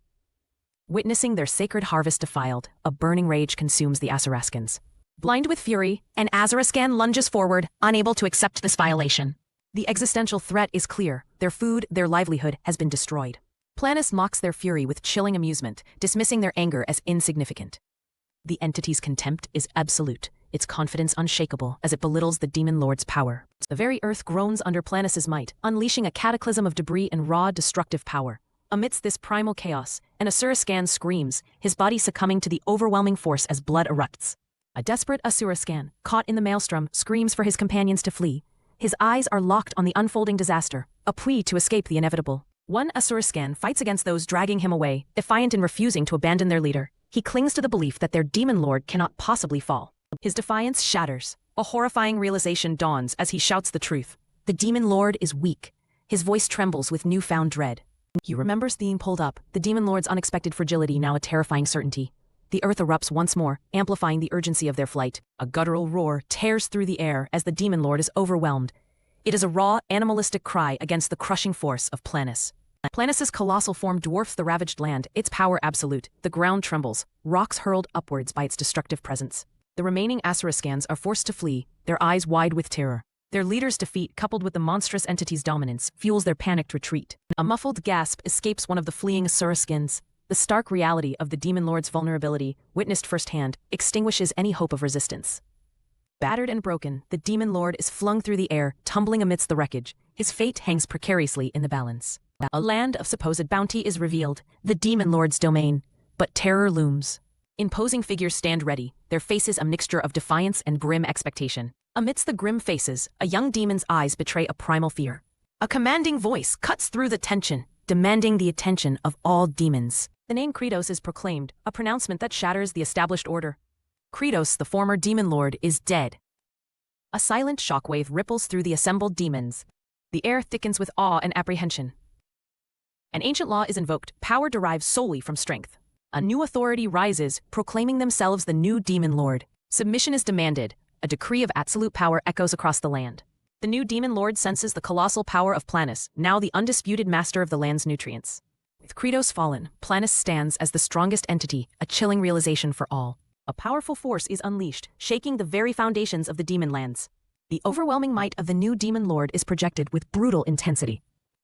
Witnessing their sacred harvest defiled, a burning rage consumes the Asurascans. Blind with fury, an Asurascan lunges forward, unable to accept this violation. The existential threat is clear. Their food, their livelihood, has been destroyed. Planus mocks their fury with chilling amusement, dismissing their anger as insignificant. The entity's contempt is absolute, its confidence unshakable as it belittles the Demon Lord's power. The very earth groans under Planus's might, unleashing a cataclysm of debris and raw, destructive power. Amidst this primal chaos, an Asurascan screams, his body succumbing to the overwhelming force as blood erupts. A desperate Asurascan, caught in the maelstrom, screams for his companions to flee. His eyes are locked on the unfolding disaster, a plea to escape the inevitable. One Asurascan fights against those dragging him away, defiant in refusing to abandon their leader. He clings to the belief that their demon lord cannot possibly fall. His defiance shatters. A horrifying realization dawns as he shouts the truth. The demon lord is weak. His voice trembles with newfound dread. He remembers being pulled up, the demon lord's unexpected fragility now a terrifying certainty. The earth erupts once more, amplifying the urgency of their flight. A guttural roar tears through the air as the demon lord is overwhelmed. It is a raw, animalistic cry against the crushing force of Planus. Planus's colossal form dwarfs the ravaged land, its power absolute. The ground trembles, rocks hurled upwards by its destructive presence. The remaining Asurascans are forced to flee, their eyes wide with terror. Their leader's defeat, coupled with the monstrous entity's dominance, fuels their panicked retreat. A muffled gasp escapes one of the fleeing Asurascans. The stark reality of the demon lord's vulnerability, witnessed firsthand, extinguishes any hope of resistance. Battered and broken, the demon lord is flung through the air, tumbling amidst the wreckage. His fate hangs precariously in the balance. A land of supposed bounty is revealed, the demon lord's domain. But terror looms. Imposing figures stand ready, their faces a mixture of defiance and grim expectation. Amidst the grim faces, a young demon's eyes betray a primal fear. A commanding voice cuts through the tension, demanding the attention of all demons. The name Kratos is proclaimed, a pronouncement that shatters the established order. Kratos, the former demon lord, is dead. A silent shockwave ripples through the assembled demons. The air thickens with awe and apprehension. An ancient law is invoked, power derives solely from strength. A new authority rises, proclaiming themselves the new demon lord. Submission is demanded. A decree of absolute power echoes across the land. The new demon lord senses the colossal power of Planus, now the undisputed master of the land's nutrients. With Kratos fallen, Planus stands as the strongest entity, a chilling realization for all. A powerful force is unleashed, shaking the very foundations of the demon lands. The overwhelming might of the new demon lord is projected with brutal intensity.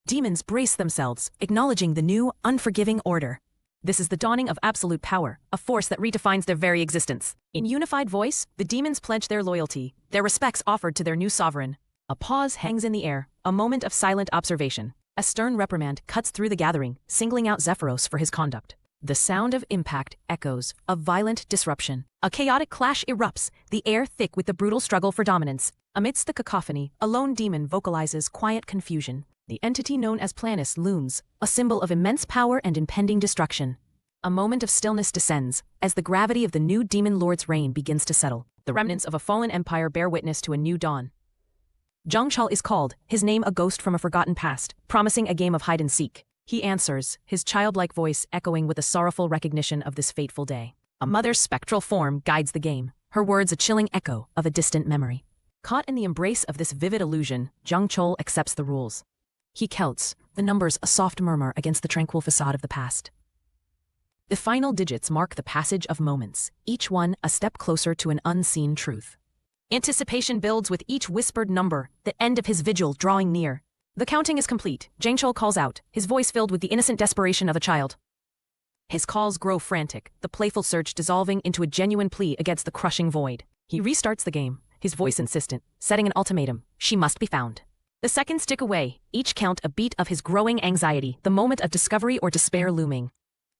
Demons brace themselves, acknowledging the new, unforgiving order. This is the dawning of absolute power, a force that redefines their very existence. In unified voice, the demons pledge their loyalty, their respects offered to their new sovereign. A pause hangs in the air, a moment of silent observation. A stern reprimand cuts through the gathering, singling out Zephyros for his conduct. The sound of impact echoes, a violent disruption. A chaotic clash erupts, the air thick with the brutal struggle for dominance. Amidst the cacophony, a lone demon vocalizes quiet confusion. The entity known as Planus looms, a symbol of immense power and impending destruction. A moment of stillness descends, as the gravity of the new demon lord's reign begins to settle. The remnants of a fallen empire bear witness to a new dawn. Jangcheol is called, his name a ghost from a forgotten past, promising a game of hide-and-seek. He answers, his childlike voice echoing with a sorrowful recognition of this fateful day. A mother's spectral form guides the game, her words a chilling echo of a distant memory. Caught in the embrace of this vivid illusion, Jangcheol accepts the rules. He counts, the numbers a soft murmur against the tranquil facade of the past. The final digits mark the passage of moments, each one a step closer to an unseen truth. Anticipation builds with each whispered number, the end of his vigil drawing near. The counting is complete. Jangcheol calls out, his voice filled with the innocent desperation of a child. His calls grow frantic, the playful search dissolving into a genuine plea against the crushing void. He restarts the game, his voice insistent, setting an ultimatum. She must be found. The seconds tick away, each count a beat of his growing anxiety, the moment of discovery or despair looming.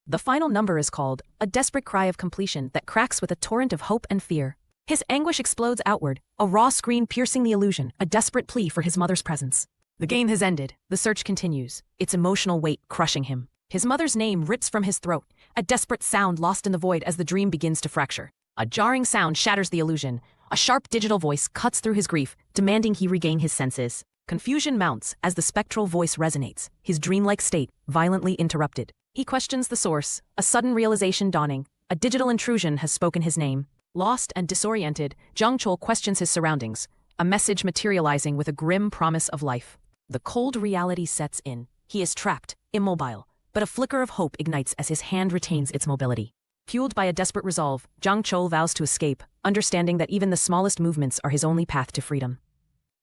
The final number is called, a desperate cry of completion that cracks with a torrent of hope and fear. His anguish explodes outward, a raw scream piercing the illusion, a desperate plea for his mother's presence. The game has ended, the search continues, its emotional weight crushing him. His mother's name rips from his throat, a desperate sound lost in the void as the dream begins to fracture. A jarring sound shatters the illusion, a sharp digital voice cuts through his grief, demanding he regain his senses. Confusion mounts as the spectral voice resonates, his dreamlike state violently interrupted. He questions the source, a sudden realization dawning. A digital intrusion has spoken his name. Lost and disoriented, Jangcheol questions his surroundings, a message materializing with a grim promise of life. The cold reality sets in. He is trapped, immobile, but a flicker of hope ignites as his hand retains its mobility. Fueled by a desperate resolve, Jangcheol vows to escape, understanding that even the smallest movements are his only path to freedom.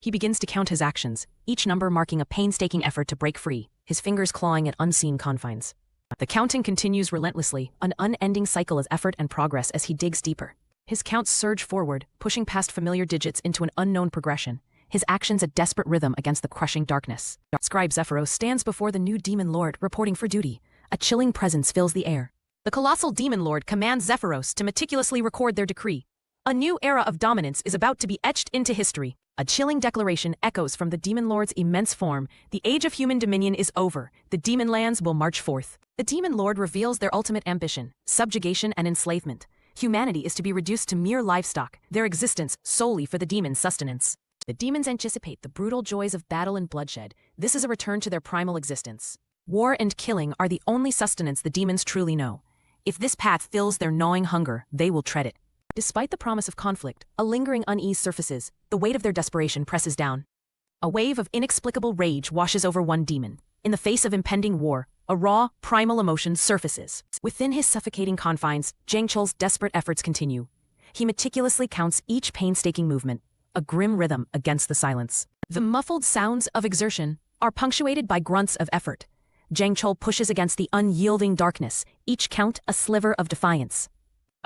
He begins to count his actions, each number marking a painstaking effort to break free, his fingers clawing at unseen confines. The counting continues relentlessly, an unending cycle of effort and progress as he digs deeper. His counts surge forward, pushing past familiar digits into an unknown progression, his actions a desperate rhythm against the crushing darkness. Scribe Zephyros stands before the new demon lord, reporting for duty. A chilling presence fills the air. The colossal demon lord commands Zephyros to meticulously record their decree. A new era of dominance is about to be etched into history. A chilling declaration echoes from the Demon Lord's immense form. The age of human dominion is over. The demon lands will march forth. The Demon Lord reveals their ultimate ambition: subjugation and enslavement. Humanity is to be reduced to mere livestock, their existence solely for the demon's sustenance. The demons anticipate the brutal joys of battle and bloodshed. This is a return to their primal existence. War and killing are the only sustenance the demons truly know. If this path fills their gnawing hunger, they will tread it. Despite the promise of conflict, a lingering unease surfaces. The weight of their desperation presses down. A wave of inexplicable rage washes over one demon. In the face of impending war, a raw, primal emotion surfaces. Within his suffocating confines, Jangcheol's desperate efforts continue. He meticulously counts each painstaking movement, a grim rhythm against the silence. The muffled sounds of exertion are punctuated by grunts of effort. Jangcheol pushes against the unyielding darkness, each count a sliver of defiance.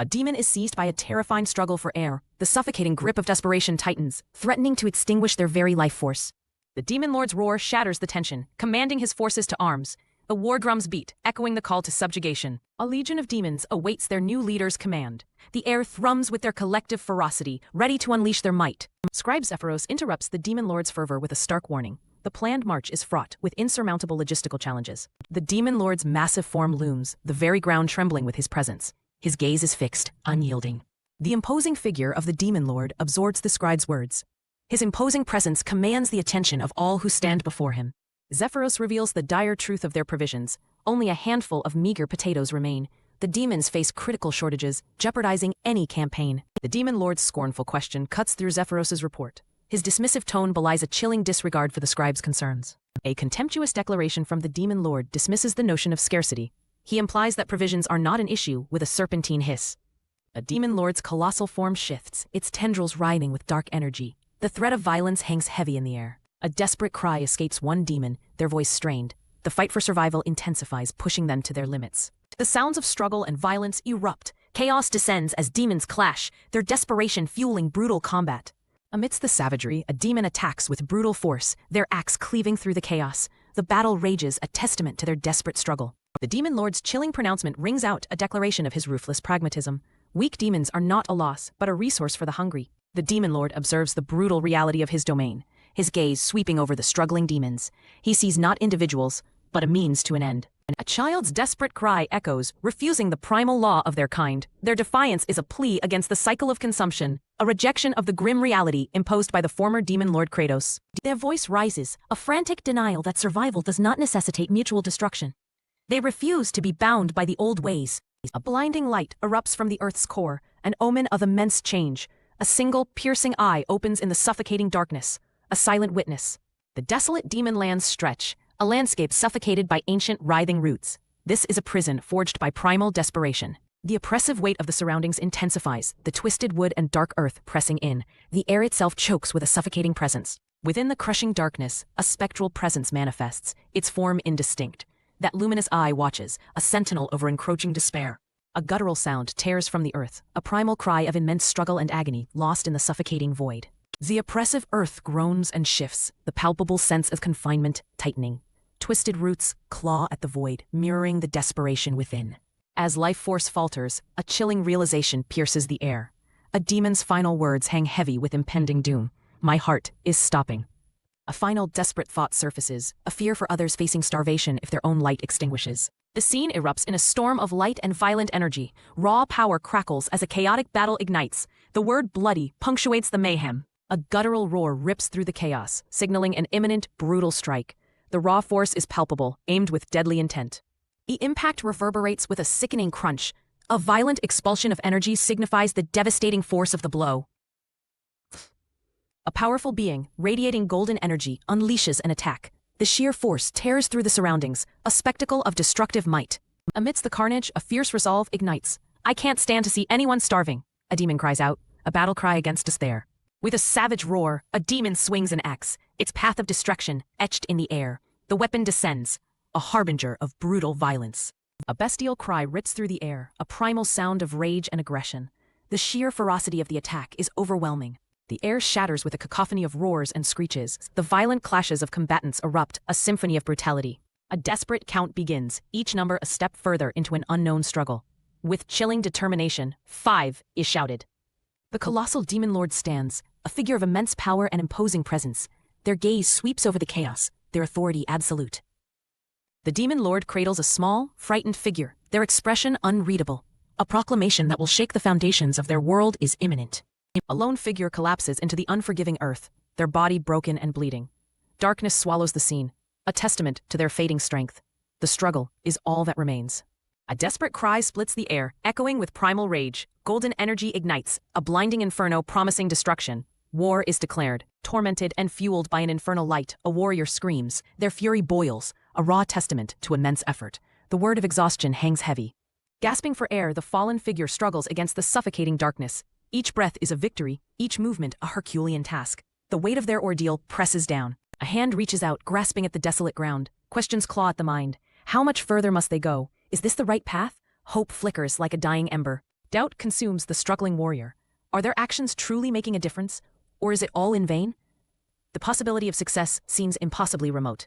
A demon is seized by a terrifying struggle for air. The suffocating grip of desperation tightens, threatening to extinguish their very life force. The Demon Lord's roar shatters the tension, commanding his forces to arms. The war drums beat, echoing the call to subjugation. A legion of demons awaits their new leader's command. The air thrums with their collective ferocity, ready to unleash their might. Scribe Zephyros interrupts the Demon Lord's fervor with a stark warning. The planned march is fraught with insurmountable logistical challenges. The Demon Lord's massive form looms, the very ground trembling with his presence. His gaze is fixed, unyielding. The imposing figure of the Demon Lord absorbs the scribe's words. His imposing presence commands the attention of all who stand before him. Zephyros reveals the dire truth of their provisions. Only a handful of meager potatoes remain. The demons face critical shortages, jeopardizing any campaign. The Demon Lord's scornful question cuts through Zephyros's report. His dismissive tone belies a chilling disregard for the scribe's concerns. A contemptuous declaration from the Demon Lord dismisses the notion of scarcity. He implies that provisions are not an issue with a serpentine hiss. A Demon Lord's colossal form shifts, its tendrils writhing with dark energy. The threat of violence hangs heavy in the air. A desperate cry escapes one demon, their voice strained. The fight for survival intensifies, pushing them to their limits. The sounds of struggle and violence erupt. Chaos descends as demons clash, their desperation fueling brutal combat. Amidst the savagery, a demon attacks with brutal force, their axe cleaving through the chaos. The battle rages, a testament to their desperate struggle. The Demon Lord's chilling pronouncement rings out, a declaration of his ruthless pragmatism. Weak demons are not a loss, but a resource for the hungry. The Demon Lord observes the brutal reality of his domain, his gaze sweeping over the struggling demons. He sees not individuals, but a means to an end. A child's desperate cry echoes, refusing the primal law of their kind. Their defiance is a plea against the cycle of consumption, a rejection of the grim reality imposed by the former Demon Lord Kratos. Their voice rises, a frantic denial that survival does not necessitate mutual destruction. They refuse to be bound by the old ways. A blinding light erupts from the earth's core, an omen of immense change. A single, piercing eye opens in the suffocating darkness, a silent witness. The desolate demon lands stretch, a landscape suffocated by ancient writhing roots. This is a prison forged by primal desperation. The oppressive weight of the surroundings intensifies, the twisted wood and dark earth pressing in. The air itself chokes with a suffocating presence. Within the crushing darkness, a spectral presence manifests, its form indistinct. That luminous eye watches, a sentinel over encroaching despair. A guttural sound tears from the earth, a primal cry of immense struggle and agony, lost in the suffocating void. The oppressive earth groans and shifts, the palpable sense of confinement tightening. Twisted roots claw at the void, mirroring the desperation within. As life force falters, a chilling realization pierces the air. A demon's final words hang heavy with impending doom. My heart is stopping. A final desperate thought surfaces, a fear for others facing starvation if their own light extinguishes. The scene erupts in a storm of light and violent energy. Raw power crackles as a chaotic battle ignites. The word bloody punctuates the mayhem. A guttural roar rips through the chaos, signaling an imminent, brutal strike. The raw force is palpable, aimed with deadly intent. The impact reverberates with a sickening crunch. A violent expulsion of energy signifies the devastating force of the blow. A powerful being, radiating golden energy, unleashes an attack. The sheer force tears through the surroundings, a spectacle of destructive might. Amidst the carnage, a fierce resolve ignites. I can't stand to see anyone starving, a demon cries out, a battle cry against despair. With a savage roar, a demon swings an axe, its path of destruction etched in the air. The weapon descends, a harbinger of brutal violence. A bestial cry rips through the air, a primal sound of rage and aggression. The sheer ferocity of the attack is overwhelming. The air shatters with a cacophony of roars and screeches. The violent clashes of combatants erupt, a symphony of brutality. A desperate count begins, each number a step further into an unknown struggle. With chilling determination, 5 is shouted. The colossal demon lord stands, a figure of immense power and imposing presence. Their gaze sweeps over the chaos, their authority absolute. The demon lord cradles a small, frightened figure, their expression unreadable. A proclamation that will shake the foundations of their world is imminent. A lone figure collapses into the unforgiving earth, their body broken and bleeding. Darkness swallows the scene, a testament to their fading strength. The struggle is all that remains. A desperate cry splits the air, echoing with primal rage. Golden energy ignites, a blinding inferno promising destruction. War is declared. Tormented and fueled by an infernal light, a warrior screams. Their fury boils, a raw testament to immense effort. The word of exhaustion hangs heavy. Gasping for air, the fallen figure struggles against the suffocating darkness. Each breath is a victory, each movement a Herculean task. The weight of their ordeal presses down. A hand reaches out, grasping at the desolate ground. Questions claw at the mind. How much further must they go? Is this the right path? Hope flickers like a dying ember. Doubt consumes the struggling warrior. Are their actions truly making a difference? Or is it all in vain? The possibility of success seems impossibly remote.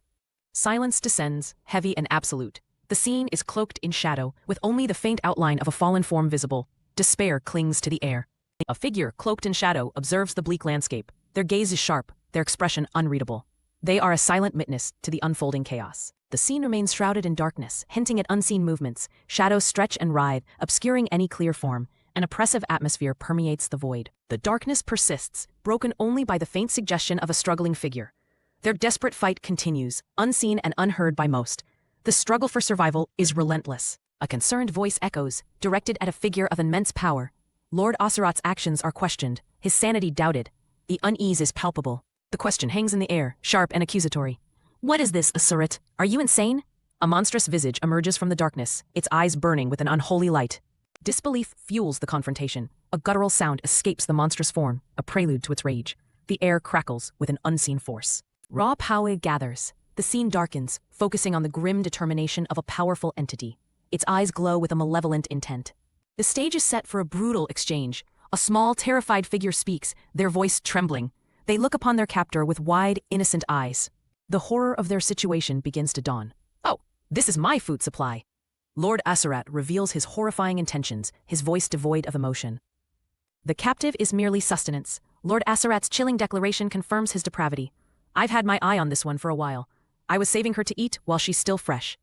Silence descends, heavy and absolute. The scene is cloaked in shadow, with only the faint outline of a fallen form visible. Despair clings to the air. A figure cloaked in shadow observes the bleak landscape. Their gaze is sharp, their expression unreadable. They are a silent witness to the unfolding chaos. The scene remains shrouded in darkness, hinting at unseen movements. Shadows stretch and writhe, obscuring any clear form. An oppressive atmosphere permeates the void. The darkness persists, broken only by the faint suggestion of a struggling figure. Their desperate fight continues, unseen and unheard by most. The struggle for survival is relentless. A concerned voice echoes, directed at a figure of immense power. Lord Aserat's actions are questioned, his sanity doubted. The unease is palpable. The question hangs in the air, sharp and accusatory. What is this, Aserat? Are you insane? A monstrous visage emerges from the darkness, its eyes burning with an unholy light. Disbelief fuels the confrontation. A guttural sound escapes the monstrous form, a prelude to its rage. The air crackles with an unseen force. Raw power gathers. The scene darkens, focusing on the grim determination of a powerful entity. Its eyes glow with a malevolent intent. The stage is set for a brutal exchange. A small, terrified figure speaks, their voice trembling. They look upon their captor with wide, innocent eyes. The horror of their situation begins to dawn. Oh, this is my food supply. Lord Aserat reveals his horrifying intentions, his voice devoid of emotion. The captive is merely sustenance. Lord Aserat's chilling declaration confirms his depravity. I've had my eye on this one for a while. I was saving her to eat while she's still fresh.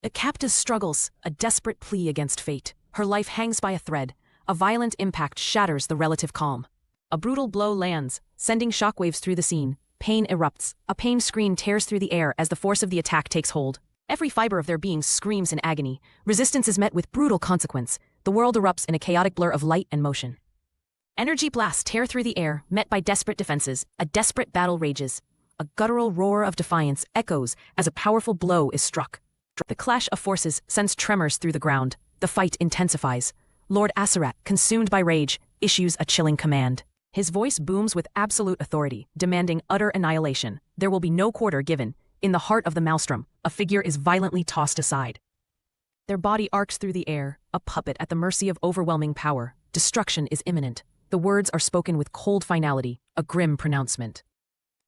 The captive struggles, a desperate plea against fate. Her life hangs by a thread. A violent impact shatters the relative calm. A brutal blow lands, sending shockwaves through the scene. Pain erupts. A pain scream tears through the air as the force of the attack takes hold. Every fiber of their being screams in agony. Resistance is met with brutal consequence. The world erupts in a chaotic blur of light and motion. Energy blasts tear through the air, met by desperate defenses. A desperate battle rages. A guttural roar of defiance echoes as a powerful blow is struck. The clash of forces sends tremors through the ground. The fight intensifies. Lord Aserat, consumed by rage, issues a chilling command. His voice booms with absolute authority, demanding utter annihilation. There will be no quarter given. In the heart of the maelstrom, a figure is violently tossed aside. Their body arcs through the air, a puppet at the mercy of overwhelming power. Destruction is imminent. The words are spoken with cold finality, a grim pronouncement.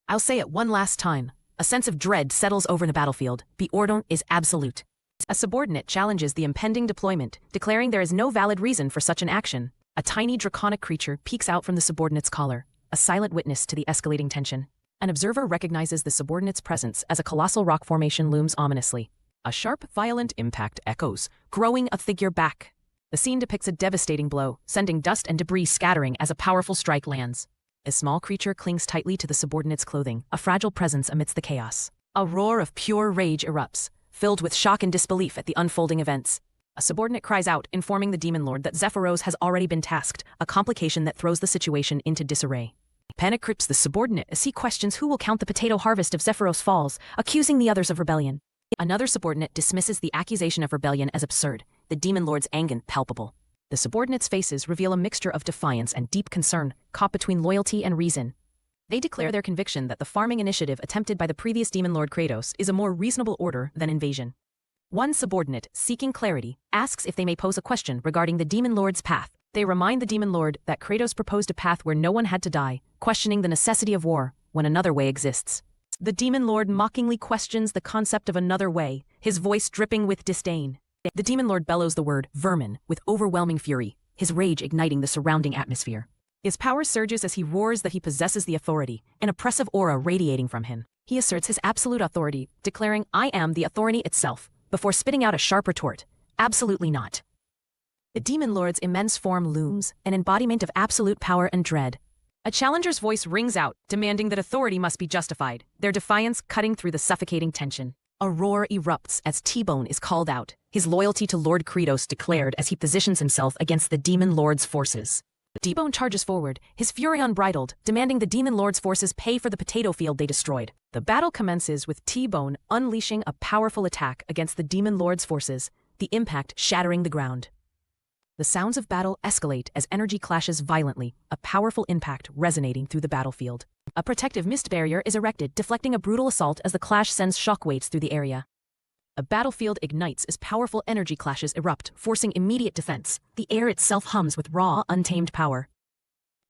I'll say it one last time. A sense of dread settles over the battlefield. The ordon is absolute. A subordinate challenges the impending deployment, declaring there is no valid reason for such an action. A tiny draconic creature peeks out from the subordinate's collar, a silent witness to the escalating tension. An observer recognizes the subordinate's presence as a colossal rock formation looms ominously. A sharp, violent impact echoes, growing a figure back. The scene depicts a devastating blow, sending dust and debris scattering as a powerful strike lands. A small creature clings tightly to the subordinate's clothing, a fragile presence amidst the chaos. A roar of pure rage erupts, filled with shock and disbelief at the unfolding events. A subordinate cries out, informing the demon lord that Zephyros has already been tasked, a complication that throws the situation into disarray. Panic grips the subordinate as he questions who will count the potato harvest if Zephyros falls, accusing the others of rebellion. Another subordinate dismisses the accusation of rebellion as absurd, the demon lord's anger palpable. The subordinates' faces reveal a mixture of defiance and deep concern, caught between loyalty and reason. They declare their conviction that the farming initiative attempted by the previous demon lord Kratos is a more reasonable order than invasion. One subordinate, seeking clarity, asks if they may pose a question regarding the demon lord's path. They remind the demon lord that Kratos proposed a path where no one had to die, questioning the necessity of war when another way exists. The demon lord mockingly questions the concept of another way, his voice dripping with disdain. The demon lord bellows the word vermin with overwhelming fury, his rage igniting the surrounding atmosphere. His power surges as he roars that he possesses the authority, an oppressive aura radiating from him. He asserts his absolute authority, declaring, "I am the authority itself," before spitting out a sharp retort, "Absolutely not." The Demon Lord's immense form looms, an embodiment of absolute power and dread. A challenger's voice rings out, demanding that authority must be justified, their defiance cutting through the suffocating tension. A roar erupts as T-Bone is called out, his loyalty to Lord Kratos declared as he positions himself against the Demon Lord's forces. T-Bone charges forward, his fury unbridled, demanding the Demon Lord's forces pay for the potato field they destroyed. The battle commences with T-Bone unleashing a powerful attack against the Demon Lord's forces, the impact shattering the ground. The sounds of battle escalate as energy clashes violently, a powerful impact resonating through the battlefield. A protective mist barrier is erected, deflecting a brutal assault as the clash sends shockwaves through the area. A battlefield ignites as powerful energy clashes erupt, forcing immediate defense. The air itself hums with raw, untamed power.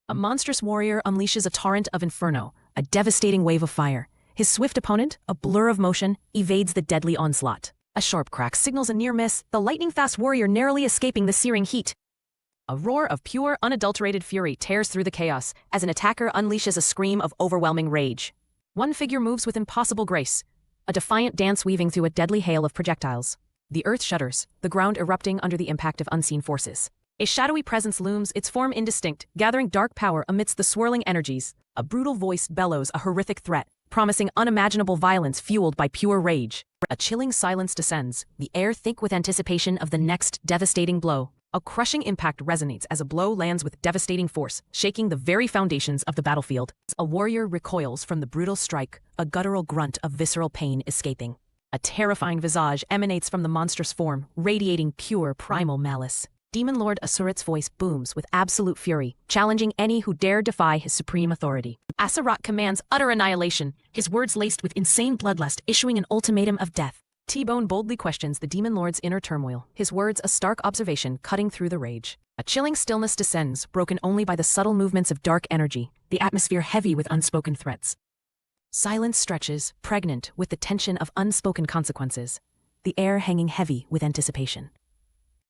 A monstrous warrior unleashes a torrent of inferno, a devastating wave of fire. His swift opponent, a blur of motion, evades the deadly onslaught. A sharp crack signals a near miss, the lightning-fast warrior narrowly escaping the searing heat. A roar of pure, unadulterated fury tears through the chaos as an attacker unleashes a scream of overwhelming rage. One figure moves with impossible grace, a defiant dance weaving through a deadly hail of projectiles. The earth shudders, the ground erupting under the impact of unseen forces. A shadowy presence looms, its form indistinct, gathering dark power amidst the swirling energies. A brutal voice bellows a horrific threat, promising unimaginable violence fueled by pure rage. A chilling silence descends, the air thick with anticipation of the next devastating blow. A crushing impact resonates as a blow lands with devastating force, shaking the very foundations of the battlefield. A warrior recoils from the brutal strike, a guttural grunt of visceral pain escaping. A terrifying visage emanates from the monstrous form, radiating pure primal malice. Demon Lord Asurat's voice booms with absolute fury, challenging any who dare defy his supreme authority. Asurat commands utter annihilation, his words laced with insane bloodlust, issuing an ultimatum of death. T-Bone boldly questions the Demon Lord's inner turmoil, his words a stark observation cutting through the rage. A chilling stillness descends, broken only by the subtle movements of dark energy, the atmosphere heavy with unspoken threats. Silence stretches, pregnant with the tension of unspoken consequences, the air hanging heavy with anticipation.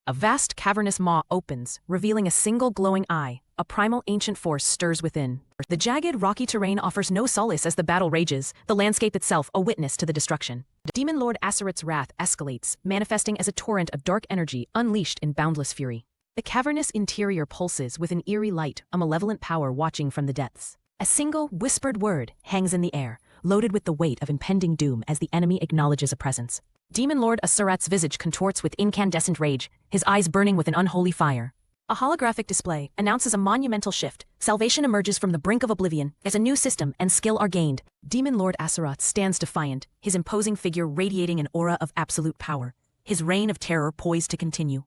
A vast cavernous maw opens, revealing a single glowing eye. A primal ancient force stirs within. The jagged, rocky terrain offers no solace as the battle rages, the landscape itself a witness to the destruction. Demon Lord Asurat's wrath escalates, manifesting as a torrent of dark energy unleashed in boundless fury. The cavernous interior pulses with an eerie light, a malevolent power watching from the depths. A single, whispered word hangs in the air, loaded with the weight of impending doom as the enemy acknowledges a presence. Demon Lord Asurat's visage contorts with incandescent rage, his eyes burning with an unholy fire. A holographic display announces a monumental shift. Salvation emerges from the brink of oblivion as a new system and skill are gained. Demon Lord Asurat stands defiant, his imposing figure radiating an aura of absolute power, his reign of terror poised to continue.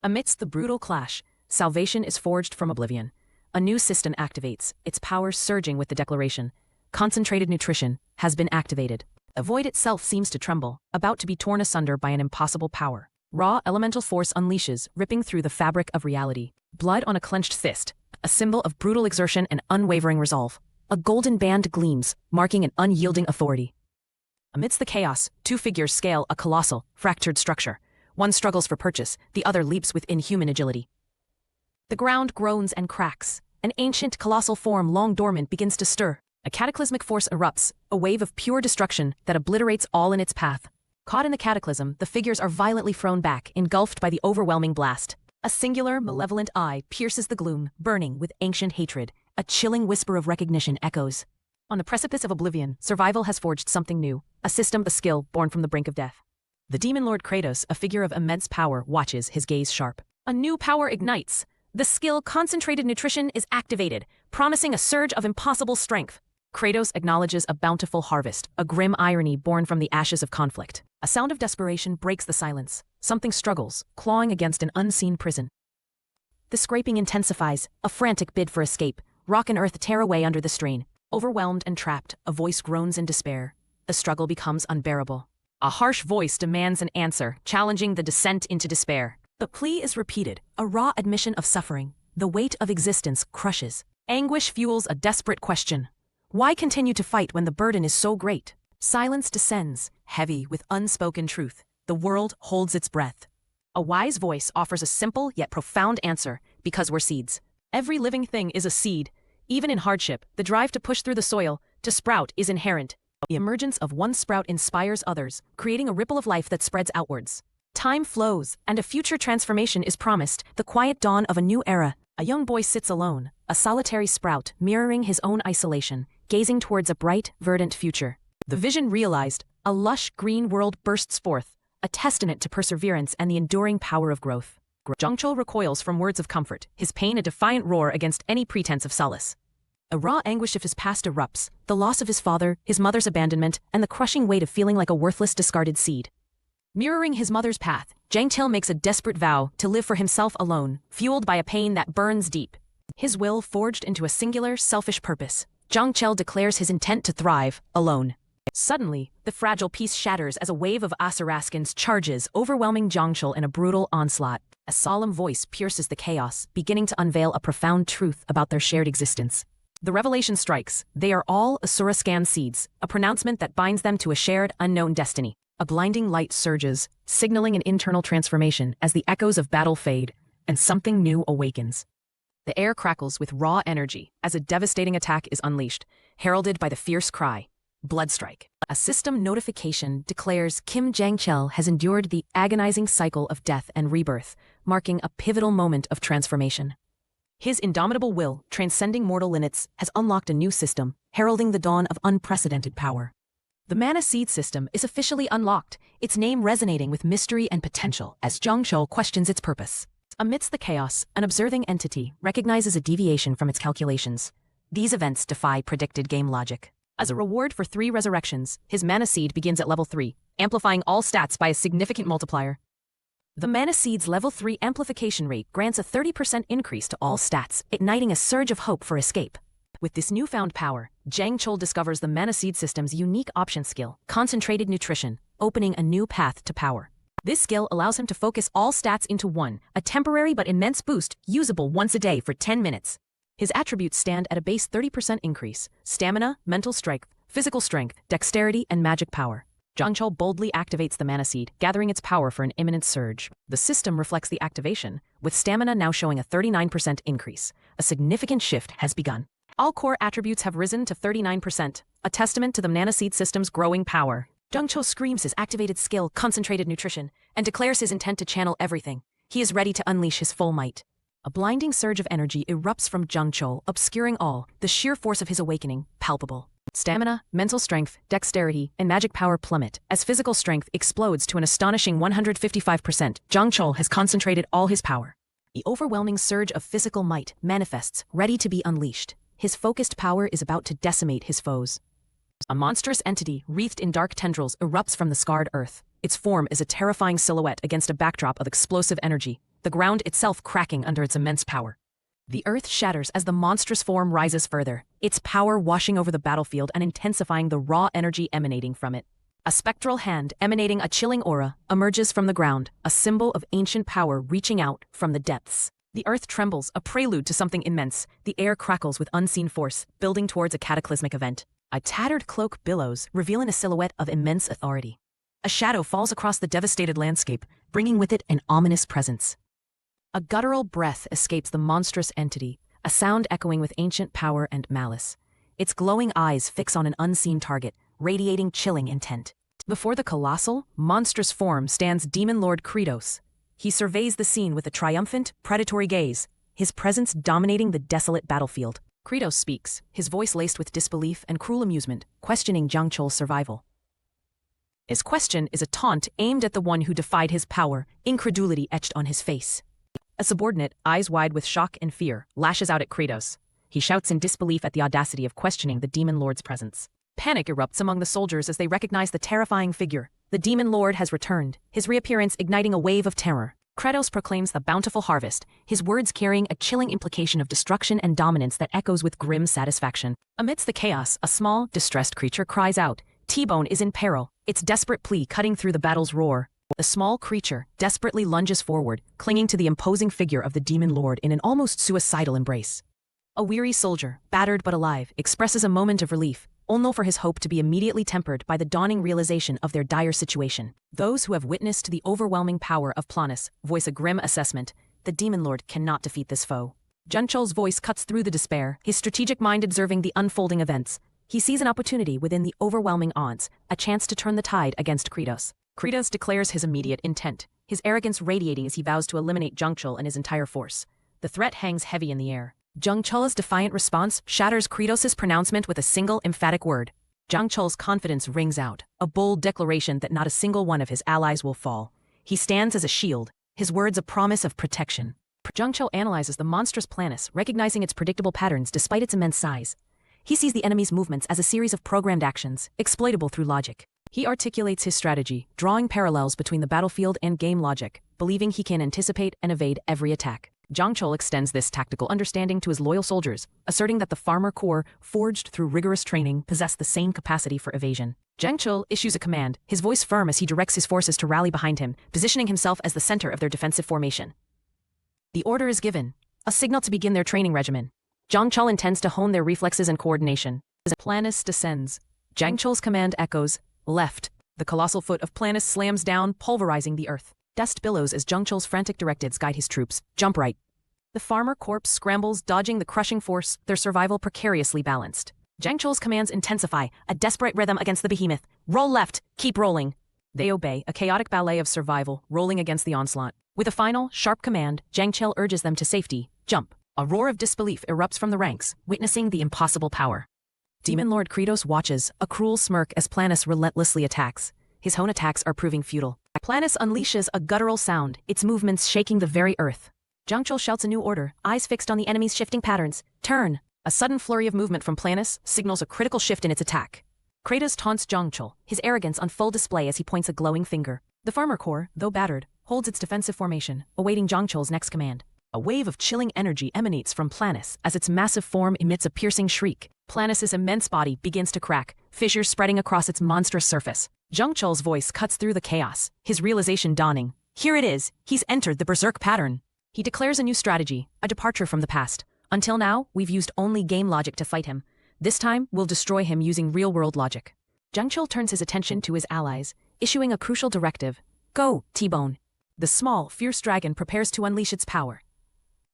Amidst the brutal clash, salvation is forged from oblivion. A new system activates, its power surging with the declaration. Concentrated nutrition has been activated. The void itself seems to tremble, about to be torn asunder by an impossible power. Raw elemental force unleashes, ripping through the fabric of reality. Blood on a clenched fist, a symbol of brutal exertion and unwavering resolve. A golden band gleams, marking an unyielding authority. Amidst the chaos, two figures scale a colossal, fractured structure. One struggles for purchase, the other leaps with inhuman agility. The ground groans and cracks. An ancient, colossal form long dormant begins to stir. A cataclysmic force erupts, a wave of pure destruction that obliterates all in its path. Caught in the cataclysm, the figures are violently thrown back, engulfed by the overwhelming blast. A singular, malevolent eye pierces the gloom, burning with ancient hatred. A chilling whisper of recognition echoes. On the precipice of oblivion, survival has forged something new, a system, a skill born from the brink of death. The Demon Lord Kratos, a figure of immense power, watches, his gaze sharp. A new power ignites. The skill Concentrated Nutrition is activated, promising a surge of impossible strength. Kratos acknowledges a bountiful harvest, a grim irony born from the ashes of conflict. A sound of desperation breaks the silence. Something struggles, clawing against an unseen prison. The scraping intensifies, a frantic bid for escape. Rock and earth tear away under the strain. Overwhelmed and trapped, a voice groans in despair. The struggle becomes unbearable. A harsh voice demands an answer, challenging the descent into despair. The plea is repeated, a raw admission of suffering. The weight of existence crushes. Anguish fuels a desperate question. Why continue to fight when the burden is so great? Silence descends, heavy with unspoken truth. The world holds its breath. A wise voice offers a simple yet profound answer, because we're seeds. Every living thing is a seed. Even in hardship, the drive to push through the soil, to sprout, is inherent. The emergence of one sprout inspires others, creating a ripple of life that spreads outwards. Time flows, and a future transformation is promised, the quiet dawn of a new era. A young boy sits alone, a solitary sprout, mirroring his own isolation, gazing towards a bright, verdant future. The vision realized, a lush green world bursts forth, a testament to perseverance and the enduring power of growth. Jangcheol recoils from words of comfort, his pain a defiant roar against any pretense of solace. A raw anguish of his past erupts, the loss of his father, his mother's abandonment, and the crushing weight of feeling like a worthless discarded seed. Mirroring his mother's path, Jangcheol makes a desperate vow to live for himself alone, fueled by a pain that burns deep. His will forged into a singular, selfish purpose, Jangcheol declares his intent to thrive, alone. Suddenly, the fragile peace shatters as a wave of Asuraskins charges, overwhelming Jangcheol in a brutal onslaught. A solemn voice pierces the chaos, beginning to unveil a profound truth about their shared existence. The revelation strikes: they are all Asuraskan seeds, a pronouncement that binds them to a shared, unknown destiny. A blinding light surges, signaling an internal transformation as the echoes of battle fade, and something new awakens. The air crackles with raw energy as a devastating attack is unleashed, heralded by the fierce cry, Bloodstrike. A system notification declares Kim Jangcheol has endured the agonizing cycle of death and rebirth, marking a pivotal moment of transformation. His indomitable will, transcending mortal limits, has unlocked a new system, heralding the dawn of unprecedented power. The Mana Seed system is officially unlocked, its name resonating with mystery and potential as Jangcheol questions its purpose. Amidst the chaos, an observing entity recognizes a deviation from its calculations. These events defy predicted game logic. As a reward for 3 resurrections, his Mana Seed begins at level 3, amplifying all stats by a significant multiplier. The Mana Seed's level 3 amplification rate grants a 30% increase to all stats, igniting a surge of hope for escape. With this newfound power, Jangcheol discovers the Mana Seed system's unique option skill, Concentrated Nutrition, opening a new path to power. This skill allows him to focus all stats into one, a temporary but immense boost, usable once a day for 10 minutes. His attributes stand at a base 30% increase: stamina, mental strength, physical strength, dexterity, and magic power. Jangcheol boldly activates the Mana Seed, gathering its power for an imminent surge. The system reflects the activation, with stamina now showing a 39% increase. A significant shift has begun. All core attributes have risen to 39%, a testament to the Mana Seed system's growing power. Jangcheol screams his activated skill, Concentrated Nutrition, and declares his intent to channel everything. He is ready to unleash his full might. A blinding surge of energy erupts from Jangcheol, obscuring all, the sheer force of his awakening, palpable. Stamina, mental strength, dexterity, and magic power plummet, as physical strength explodes to an astonishing 155%. Jangcheol has concentrated all his power. The overwhelming surge of physical might manifests, ready to be unleashed. His focused power is about to decimate his foes. A monstrous entity, wreathed in dark tendrils, erupts from the scarred earth. Its form is a terrifying silhouette against a backdrop of explosive energy, the ground itself cracking under its immense power. The earth shatters as the monstrous form rises further, its power washing over the battlefield and intensifying the raw energy emanating from it. A spectral hand, emanating a chilling aura, emerges from the ground, a symbol of ancient power reaching out from the depths. The earth trembles, a prelude to something immense. The air crackles with unseen force, building towards a cataclysmic event. A tattered cloak billows, revealing a silhouette of immense authority. A shadow falls across the devastated landscape, bringing with it an ominous presence. A guttural breath escapes the monstrous entity, a sound echoing with ancient power and malice. Its glowing eyes fix on an unseen target, radiating chilling intent. Before the colossal, monstrous form stands Demon Lord Kratos. He surveys the scene with a triumphant, predatory gaze, his presence dominating the desolate battlefield. Kratos speaks, his voice laced with disbelief and cruel amusement, questioning Jangcheol's survival. His question is a taunt aimed at the one who defied his power, incredulity etched on his face. A subordinate, eyes wide with shock and fear, lashes out at Kratos. He shouts in disbelief at the audacity of questioning the Demon Lord's presence. Panic erupts among the soldiers as they recognize the terrifying figure. The Demon Lord has returned, his reappearance igniting a wave of terror. Kratos proclaims the Bountiful Harvest, his words carrying a chilling implication of destruction and dominance that echoes with grim satisfaction. Amidst the chaos, a small, distressed creature cries out. T-Bone is in peril, its desperate plea cutting through the battle's roar. The small creature desperately lunges forward, clinging to the imposing figure of the Demon Lord in an almost suicidal embrace. A weary soldier, battered but alive, expresses a moment of relief, only for his hope to be immediately tempered by the dawning realization of their dire situation. Those who have witnessed the overwhelming power of Planus voice a grim assessment: the Demon Lord cannot defeat this foe. Jangcheol's voice cuts through the despair, his strategic mind observing the unfolding events. He sees an opportunity within the overwhelming odds, a chance to turn the tide against Kratos. Kratos declares his immediate intent, his arrogance radiating as he vows to eliminate Jangcheol and his entire force. The threat hangs heavy in the air. Jangcheol's defiant response shatters Kratos' pronouncement with a single emphatic word. Jangcheol's confidence rings out, a bold declaration that not a single one of his allies will fall. He stands as a shield, his words a promise of protection. Jangcheol analyzes the monstrous Planus, recognizing its predictable patterns despite its immense size. He sees the enemy's movements as a series of programmed actions, exploitable through logic. He articulates his strategy, drawing parallels between the battlefield and game logic, believing he can anticipate and evade every attack. Jangcheol extends this tactical understanding to his loyal soldiers, asserting that the farmer corps, forged through rigorous training, possess the same capacity for evasion. Jangcheol issues a command, his voice firm as he directs his forces to rally behind him, positioning himself as the center of their defensive formation. The order is given, a signal to begin their training regimen. Jangcheol intends to hone their reflexes and coordination. As Planus descends, Jangcheol's command echoes, left. The colossal foot of Planus slams down, pulverizing the earth. Dust billows as Jangcheol's frantic directives guide his troops. Jump right. The farmer corps scrambles, dodging the crushing force, their survival precariously balanced. Jangcheol's commands intensify, a desperate rhythm against the behemoth. Roll left, keep rolling. They obey, a chaotic ballet of survival, rolling against the onslaught. With a final, sharp command, Jangcheol urges them to safety. Jump. A roar of disbelief erupts from the ranks, witnessing the impossible power. Demon Lord Kratos watches, a cruel smirk as Planus relentlessly attacks. His own attacks are proving futile. Planus unleashes a guttural sound, its movements shaking the very earth. Jangcheol shouts a new order, eyes fixed on the enemy's shifting patterns. Turn! A sudden flurry of movement from Planus signals a critical shift in its attack. Kratos taunts Jangcheol, his arrogance on full display as he points a glowing finger. The farmer corps, though battered, holds its defensive formation, awaiting Jangcheol's next command. A wave of chilling energy emanates from Planus as its massive form emits a piercing shriek. Planus' immense body begins to crack, fissures spreading across its monstrous surface. Jangcheol's voice cuts through the chaos, his realization dawning. Here it is, he's entered the berserk pattern. He declares a new strategy, a departure from the past. Until now, we've used only game logic to fight him. This time, we'll destroy him using real-world logic. Jangcheol turns his attention to his allies, issuing a crucial directive. Go, T-Bone. The small, fierce dragon prepares to unleash its power.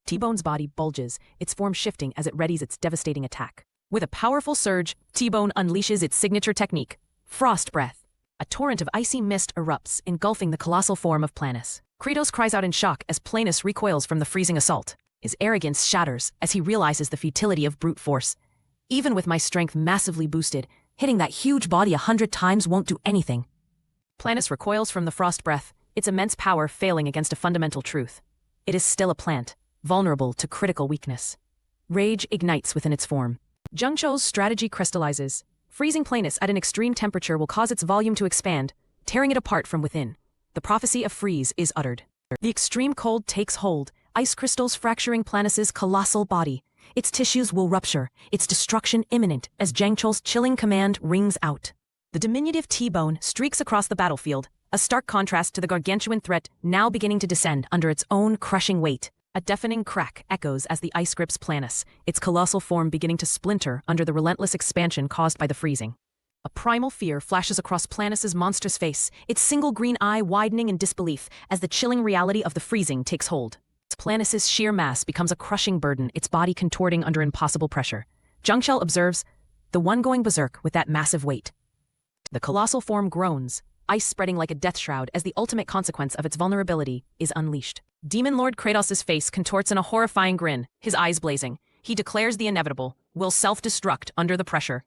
T-Bone's body bulges, its form shifting as it readies its devastating attack. With a powerful surge, T-Bone unleashes its signature technique, Frost Breath. A torrent of icy mist erupts, engulfing the colossal form of Planus. Kratos cries out in shock as Planus recoils from the freezing assault. His arrogance shatters as he realizes the futility of brute force. Even with my strength massively boosted, hitting that huge body 100 times won't do anything. Planus recoils from the frost breath, its immense power failing against a fundamental truth. It is still a plant, vulnerable to critical weakness. Rage ignites within its form. Jangcheol's strategy crystallizes. Freezing Planus at an extreme temperature will cause its volume to expand, tearing it apart from within. The prophecy of freeze is uttered. The extreme cold takes hold, ice crystals fracturing Planus' colossal body. Its tissues will rupture, its destruction imminent as Jangcheol's chilling command rings out. The diminutive T-Bone streaks across the battlefield, a stark contrast to the gargantuan threat now beginning to descend under its own crushing weight. A deafening crack echoes as the ice grips Planus, its colossal form beginning to splinter under the relentless expansion caused by the freezing. A primal fear flashes across Planus' monstrous face, its single green eye widening in disbelief as the chilling reality of the freezing takes hold. Planus' sheer mass becomes a crushing burden, its body contorting under impossible pressure. Jangcheol observes, the one going berserk with that massive weight. The colossal form groans, ice spreading like a death shroud as the ultimate consequence of its vulnerability is unleashed. Demon Lord Kratos' face contorts in a horrifying grin, his eyes blazing. He declares the inevitable, will self-destruct under the pressure.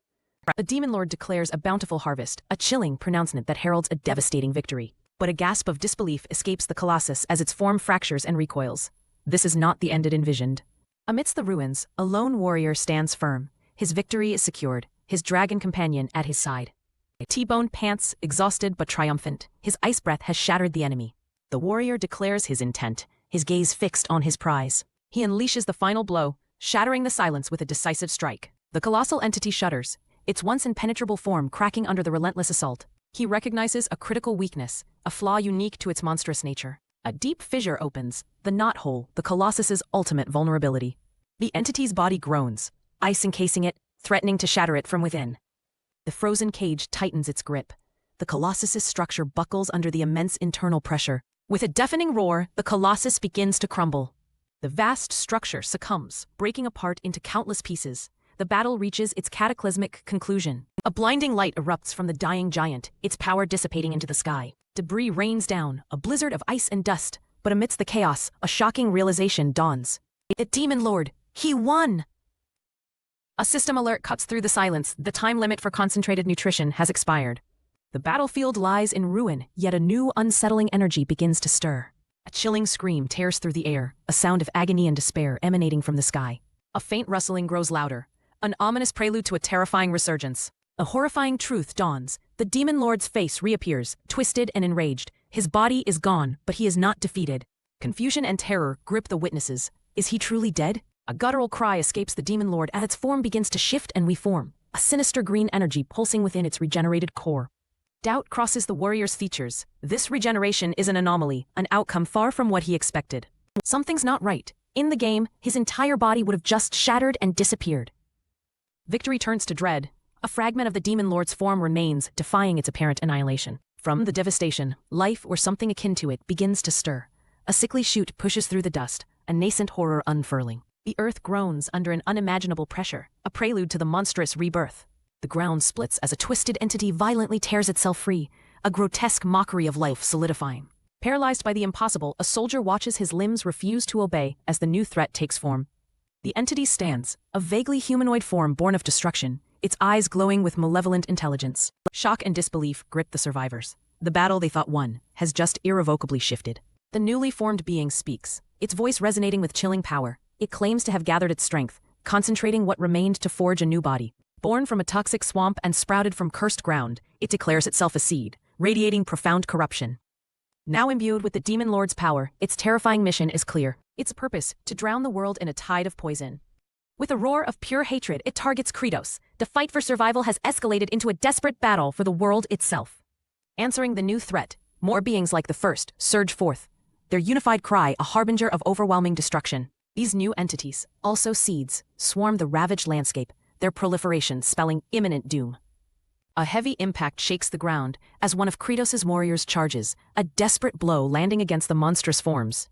The Demon Lord declares a bountiful harvest, a chilling pronouncement that heralds a devastating victory. But a gasp of disbelief escapes the Colossus as its form fractures and recoils. This is not the end it envisioned. Amidst the ruins, a lone warrior stands firm. His victory is secured, his dragon companion at his side. T-Bone pants, exhausted but triumphant. His ice breath has shattered the enemy. The warrior declares his intent, his gaze fixed on his prize. He unleashes the final blow, shattering the silence with a decisive strike. The colossal entity shudders, its once impenetrable form cracking under the relentless assault. He recognizes a critical weakness, a flaw unique to its monstrous nature. A deep fissure opens, the knothole, the Colossus's ultimate vulnerability. The entity's body groans, ice encasing it, threatening to shatter it from within. The frozen cage tightens its grip. The Colossus's structure buckles under the immense internal pressure. With a deafening roar, the Colossus begins to crumble. The vast structure succumbs, breaking apart into countless pieces. The battle reaches its cataclysmic conclusion. A blinding light erupts from the dying giant, its power dissipating into the sky. Debris rains down, a blizzard of ice and dust, but amidst the chaos, a shocking realization dawns. The Demon Lord, he won! A system alert cuts through the silence. The time limit for concentrated nutrition has expired. The battlefield lies in ruin, yet a new unsettling energy begins to stir. A chilling scream tears through the air, a sound of agony and despair emanating from the sky. A faint rustling grows louder, an ominous prelude to a terrifying resurgence. A horrifying truth dawns. The Demon Lord's face reappears, twisted and enraged. His body is gone, but he is not defeated. Confusion and terror grip the witnesses. Is he truly dead? A guttural cry escapes the Demon Lord as its form begins to shift and reform, a sinister green energy pulsing within its regenerated core. Doubt crosses the warrior's features. This regeneration is an anomaly, an outcome far from what he expected. Something's not right. In the game, his entire body would have just shattered and disappeared. Victory turns to dread. A fragment of the Demon Lord's form remains, defying its apparent annihilation. From the devastation, life or something akin to it begins to stir. A sickly shoot pushes through the dust, a nascent horror unfurling. The earth groans under an unimaginable pressure, a prelude to the monstrous rebirth. The ground splits as a twisted entity violently tears itself free, a grotesque mockery of life solidifying. Paralyzed by the impossible, a soldier watches his limbs refuse to obey as the new threat takes form. The entity stands, a vaguely humanoid form born of destruction, its eyes glowing with malevolent intelligence. Shock and disbelief grip the survivors. The battle they thought won has just irrevocably shifted. The newly formed being speaks, its voice resonating with chilling power. It claims to have gathered its strength, concentrating what remained to forge a new body. Born from a toxic swamp and sprouted from cursed ground, it declares itself a seed, radiating profound corruption. Now imbued with the Demon Lord's power, its terrifying mission is clear. Its purpose, to drown the world in a tide of poison. With a roar of pure hatred, it targets Kratos. The fight for survival has escalated into a desperate battle for the world itself. Answering the new threat, more beings like the first surge forth. Their unified cry, a harbinger of overwhelming destruction. These new entities, also seeds, swarm the ravaged landscape, their proliferation spelling imminent doom. A heavy impact shakes the ground as one of Kratos' warriors charges, a desperate blow landing against the monstrous forms.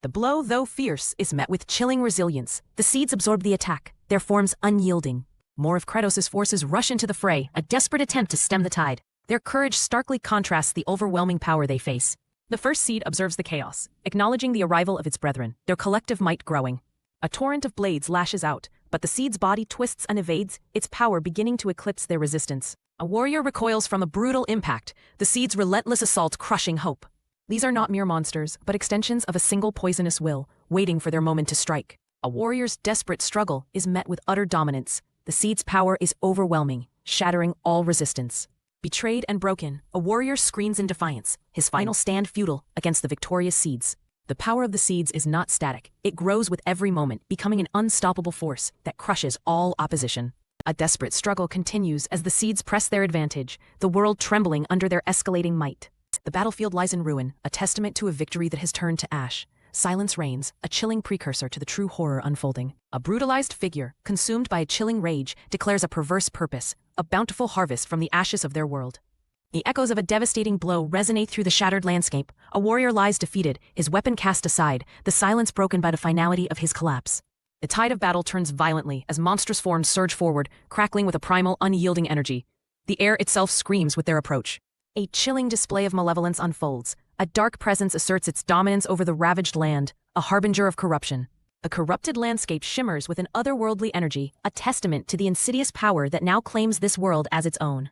The blow, though fierce, is met with chilling resilience. The seeds absorb the attack, their forms unyielding. More of Kratos' forces rush into the fray, a desperate attempt to stem the tide. Their courage starkly contrasts the overwhelming power they face. The first seed observes the chaos, acknowledging the arrival of its brethren, their collective might growing. A torrent of blades lashes out, but the seed's body twists and evades, its power beginning to eclipse their resistance. A warrior recoils from a brutal impact, the seed's relentless assault crushing hope. These are not mere monsters, but extensions of a single poisonous will, waiting for their moment to strike. A warrior's desperate struggle is met with utter dominance. The seed's power is overwhelming, shattering all resistance. Betrayed and broken, a warrior screams in defiance, his final stand futile against the victorious seeds. The power of the seeds is not static. It grows with every moment, becoming an unstoppable force that crushes all opposition. A desperate struggle continues as the seeds press their advantage, the world trembling under their escalating might. The battlefield lies in ruin, a testament to a victory that has turned to ash. Silence reigns, a chilling precursor to the true horror unfolding. A brutalized figure, consumed by a chilling rage, declares a perverse purpose, a bountiful harvest from the ashes of their world. The echoes of a devastating blow resonate through the shattered landscape. A warrior lies defeated, his weapon cast aside, the silence broken by the finality of his collapse. The tide of battle turns violently as monstrous forms surge forward, crackling with a primal, unyielding energy. The air itself screams with their approach. A chilling display of malevolence unfolds. A dark presence asserts its dominance over the ravaged land, a harbinger of corruption. The corrupted landscape shimmers with an otherworldly energy, a testament to the insidious power that now claims this world as its own.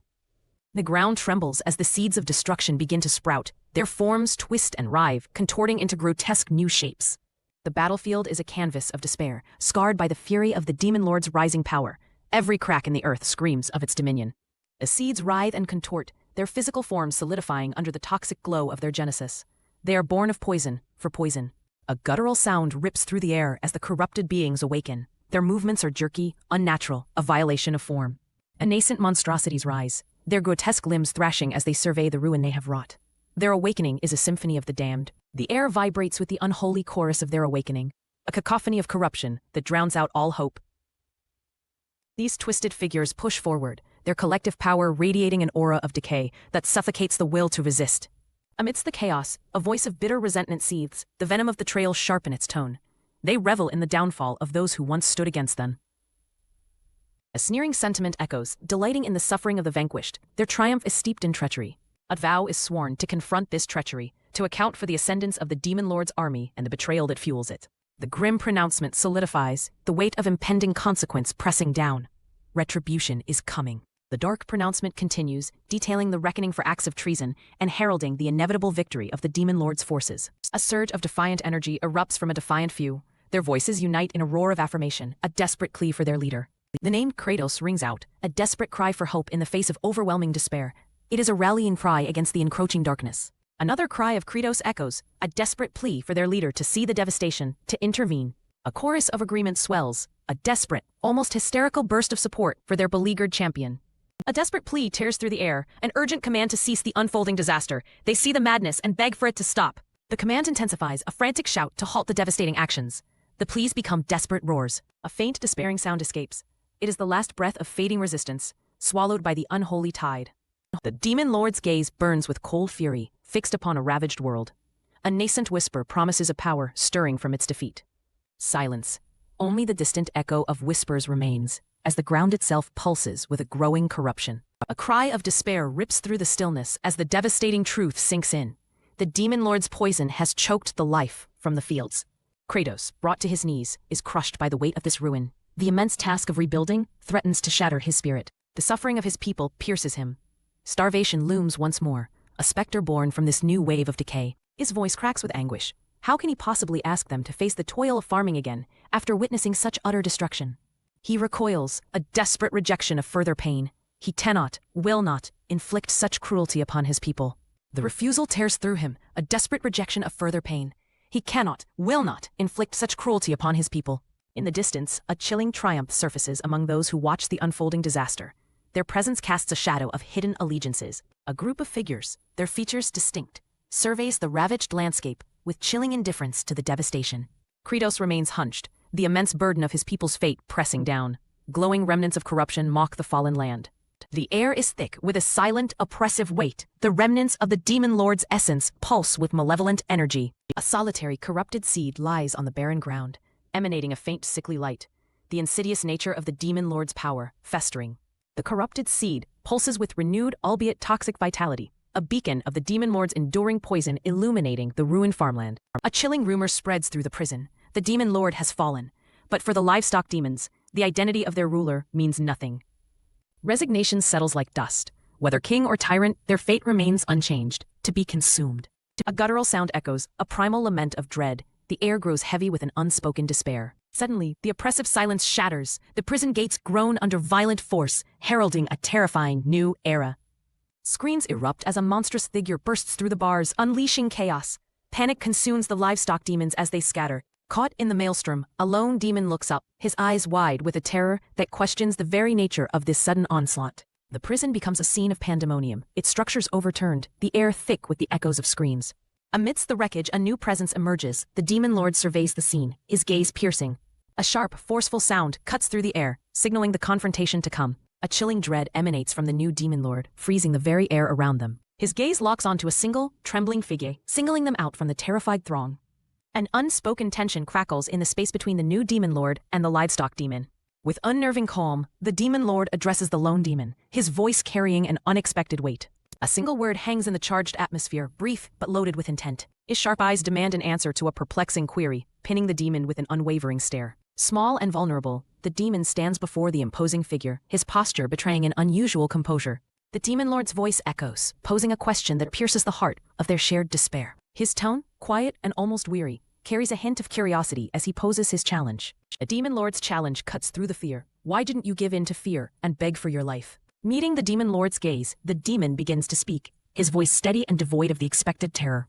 The ground trembles as the seeds of destruction begin to sprout, their forms twist and writhe, contorting into grotesque new shapes. The battlefield is a canvas of despair, scarred by the fury of the Demon Lord's rising power. Every crack in the earth screams of its dominion. The seeds writhe and contort, their physical forms solidifying under the toxic glow of their genesis. They are born of poison, for poison. A guttural sound rips through the air as the corrupted beings awaken. Their movements are jerky, unnatural, a violation of form. Nascent monstrosities rise, their grotesque limbs thrashing as they survey the ruin they have wrought. Their awakening is a symphony of the damned. The air vibrates with the unholy chorus of their awakening, a cacophony of corruption that drowns out all hope. These twisted figures push forward, their collective power radiating an aura of decay that suffocates the will to resist. Amidst the chaos, a voice of bitter resentment seethes, the venom of betrayal sharp in its tone. They revel in the downfall of those who once stood against them. A sneering sentiment echoes, delighting in the suffering of the vanquished. Their triumph is steeped in treachery. A vow is sworn to confront this treachery, to account for the ascendance of the Demon Lord's army and the betrayal that fuels it. The grim pronouncement solidifies, the weight of impending consequence pressing down. Retribution is coming. The dark pronouncement continues, detailing the reckoning for acts of treason and heralding the inevitable victory of the Demon Lord's forces. A surge of defiant energy erupts from a defiant few. Their voices unite in a roar of affirmation, a desperate plea for their leader. The name Kratos rings out, a desperate cry for hope in the face of overwhelming despair. It is a rallying cry against the encroaching darkness. Another cry of Kratos echoes, a desperate plea for their leader to see the devastation, to intervene. A chorus of agreement swells, a desperate, almost hysterical burst of support for their beleaguered champion. A desperate plea tears through the air, an urgent command to cease the unfolding disaster. They see the madness and beg for it to stop. The command intensifies, a frantic shout to halt the devastating actions. The pleas become desperate roars. A faint, despairing sound escapes. It is the last breath of fading resistance, swallowed by the unholy tide. The Demon Lord's gaze burns with cold fury, fixed upon a ravaged world. A nascent whisper promises a power stirring from its defeat. Silence. Only the distant echo of whispers remains, as the ground itself pulses with a growing corruption. A cry of despair rips through the stillness as the devastating truth sinks in. The Demon Lord's poison has choked the life from the fields. Kratos, brought to his knees, is crushed by the weight of this ruin. The immense task of rebuilding threatens to shatter his spirit. The suffering of his people pierces him. Starvation looms once more, a specter born from this new wave of decay. His voice cracks with anguish. How can he possibly ask them to face the toil of farming again, after witnessing such utter destruction? He recoils, a desperate rejection of further pain. He cannot, will not, inflict such cruelty upon his people. The refusal tears through him, a desperate rejection of further pain. He cannot, will not, inflict such cruelty upon his people. In the distance, a chilling triumph surfaces among those who watch the unfolding disaster. Their presence casts a shadow of hidden allegiances. A group of figures, their features distinct, surveys the ravaged landscape with chilling indifference to the devastation. Kratos remains hunched, the immense burden of his people's fate pressing down. Glowing remnants of corruption mock the fallen land. The air is thick with a silent, oppressive weight. The remnants of the Demon Lord's essence pulse with malevolent energy. A solitary, corrupted seed lies on the barren ground, emanating a faint, sickly light. The insidious nature of the Demon Lord's power, festering. The corrupted seed pulses with renewed, albeit toxic vitality, a beacon of the Demon Lord's enduring poison illuminating the ruined farmland. A chilling rumor spreads through the prison. The Demon Lord has fallen, but for the livestock demons, the identity of their ruler means nothing. Resignation settles like dust. Whether king or tyrant, their fate remains unchanged, to be consumed. A guttural sound echoes, a primal lament of dread. The air grows heavy with an unspoken despair. Suddenly, the oppressive silence shatters. The prison gates groan under violent force, heralding a terrifying new era. Screams erupt as a monstrous figure bursts through the bars, unleashing chaos. Panic consumes the livestock demons as they scatter. Caught in the maelstrom, a lone demon looks up, his eyes wide with a terror that questions the very nature of this sudden onslaught. The prison becomes a scene of pandemonium, its structures overturned, the air thick with the echoes of screams. Amidst the wreckage, a new presence emerges. The Demon Lord surveys the scene, his gaze piercing. A sharp, forceful sound cuts through the air, signaling the confrontation to come. A chilling dread emanates from the new Demon Lord, freezing the very air around them. His gaze locks onto a single, trembling figure, singling them out from the terrified throng. An unspoken tension crackles in the space between the new Demon Lord and the livestock demon. With unnerving calm, the Demon Lord addresses the lone demon, his voice carrying an unexpected weight. A single word hangs in the charged atmosphere, brief but loaded with intent. His sharp eyes demand an answer to a perplexing query, pinning the demon with an unwavering stare. Small and vulnerable, the demon stands before the imposing figure, his posture betraying an unusual composure. The Demon Lord's voice echoes, posing a question that pierces the heart of their shared despair. His tone, quiet and almost weary, carries a hint of curiosity as he poses his challenge. The Demon Lord's challenge cuts through the fear. Why didn't you give in to fear and beg for your life? Meeting the Demon Lord's gaze, the demon begins to speak, his voice steady and devoid of the expected terror.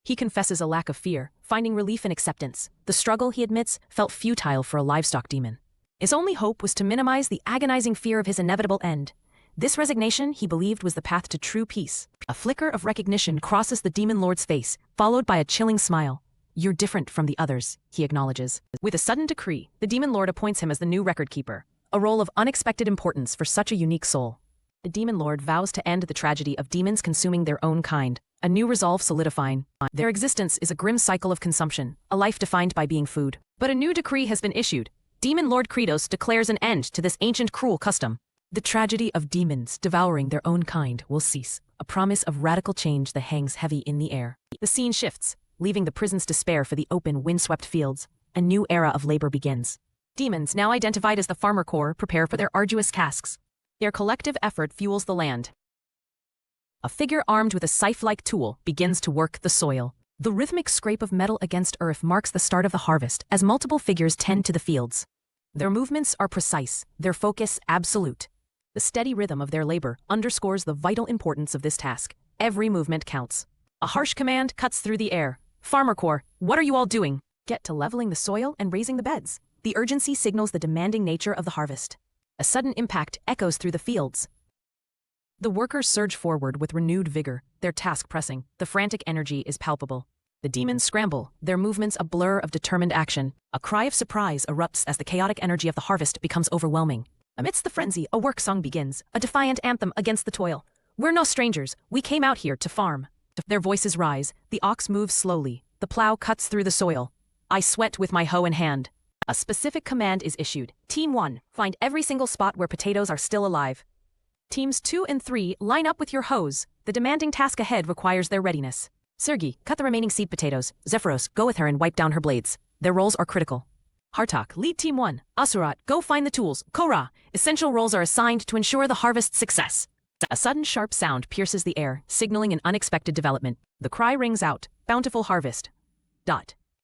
He confesses a lack of fear, finding relief in acceptance. The struggle, he admits, felt futile for a livestock demon. His only hope was to minimize the agonizing fear of his inevitable end. This resignation, he believed, was the path to true peace. A flicker of recognition crosses the Demon Lord's face, followed by a chilling smile. You're different from the others, he acknowledges. With a sudden decree, the Demon Lord appoints him as the new record keeper, a role of unexpected importance for such a unique soul. The Demon Lord vows to end the tragedy of demons consuming their own kind. a new resolve solidifying. Their existence is a grim cycle of consumption, a life defined by being food. But a new decree has been issued. Demon Lord Kratos declares an end to this ancient cruel custom. The tragedy of demons devouring their own kind will cease, a promise of radical change that hangs heavy in the air. The scene shifts, leaving the prison's despair for the open, windswept fields. A new era of labor begins. Demons, now identified as the Farmer Corps, prepare for their arduous tasks. Their collective effort fuels the land. A figure armed with a scythe-like tool begins to work the soil. The rhythmic scrape of metal against earth marks the start of the harvest as multiple figures tend to the fields. Their movements are precise, their focus absolute. The steady rhythm of their labor underscores the vital importance of this task. Every movement counts. A harsh command cuts through the air. Farmer Corps, what are you all doing? Get to leveling the soil and raising the beds. The urgency signals the demanding nature of the harvest. A sudden impact echoes through the fields. The workers surge forward with renewed vigor, their task pressing. The frantic energy is palpable. The demons scramble, their movements a blur of determined action. A cry of surprise erupts as the chaotic energy of the harvest becomes overwhelming. Amidst the frenzy, a work song begins, a defiant anthem against the toil. We're no strangers, we came out here to farm. Their voices rise, the ox moves slowly, the plow cuts through the soil. I sweat with my hoe in hand. A specific command is issued. Team 1, find every single spot where potatoes are still alive. Teams 2 and 3, line up with your hoes. The demanding task ahead requires their readiness. Sergei, cut the remaining seed potatoes. Zephyros, go with her and wipe down her blades. Their roles are critical. Hartak, lead Team 1. Asurat, go find the tools. Korra, essential roles are assigned to ensure the harvest's success. A sudden sharp sound pierces the air, signaling an unexpected development. The cry rings out, Bountiful Harvest.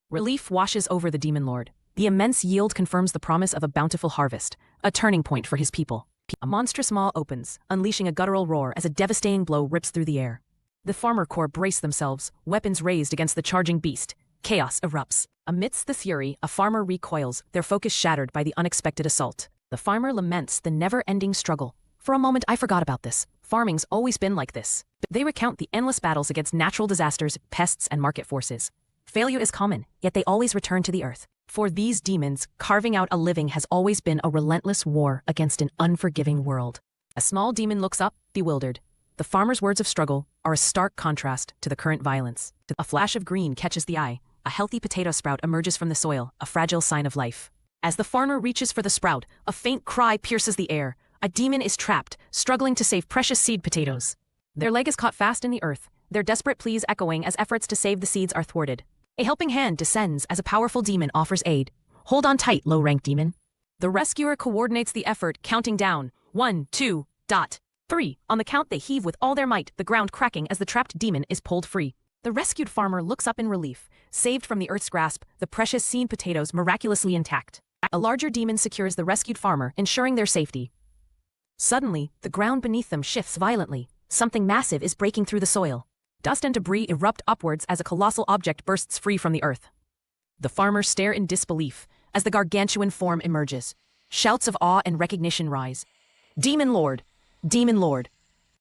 Relief washes over the Demon Lord. The immense yield confirms the promise of a bountiful harvest, a turning point for his people. A monstrous maw opens, unleashing a guttural roar as a devastating blow rips through the air. The Farmer Corps brace themselves, weapons raised against the charging beast. Chaos erupts. Amidst the fury, a farmer recoils, their focus shattered by the unexpected assault. The farmer laments the never-ending struggle. For a moment I forgot about this. Farming's always been like this. They recount the endless battles against natural disasters, pests, and market forces. Failure is common, yet they always return to the earth. For these demons, carving out a living has always been a relentless war against an unforgiving world. A small demon looks up, bewildered. The farmer's words of struggle are a stark contrast to the current violence. A flash of green catches the eye. A healthy potato sprout emerges from the soil, a fragile sign of life. As the farmer reaches for the sprout, a faint cry pierces the air. A demon is trapped, struggling to save precious seed potatoes. Their leg is caught fast in the earth, their desperate pleas echoing as efforts to save the seeds are thwarted. A helping hand descends as a powerful demon offers aid. Hold on tight, low-ranked demon. The rescuer coordinates the effort, counting down. 1, 2, 3. On the count they heave with all their might, the ground cracking as the trapped demon is pulled free. The rescued farmer looks up in relief, saved from the earth's grasp, the precious seed potatoes miraculously intact. A larger demon secures the rescued farmer, ensuring their safety. Suddenly, the ground beneath them shifts violently. Something massive is breaking through the soil. Dust and debris erupt upwards as a colossal object bursts free from the earth. The farmers stare in disbelief as the gargantuan form emerges. Shouts of awe and recognition rise. Demon Lord! Demon Lord!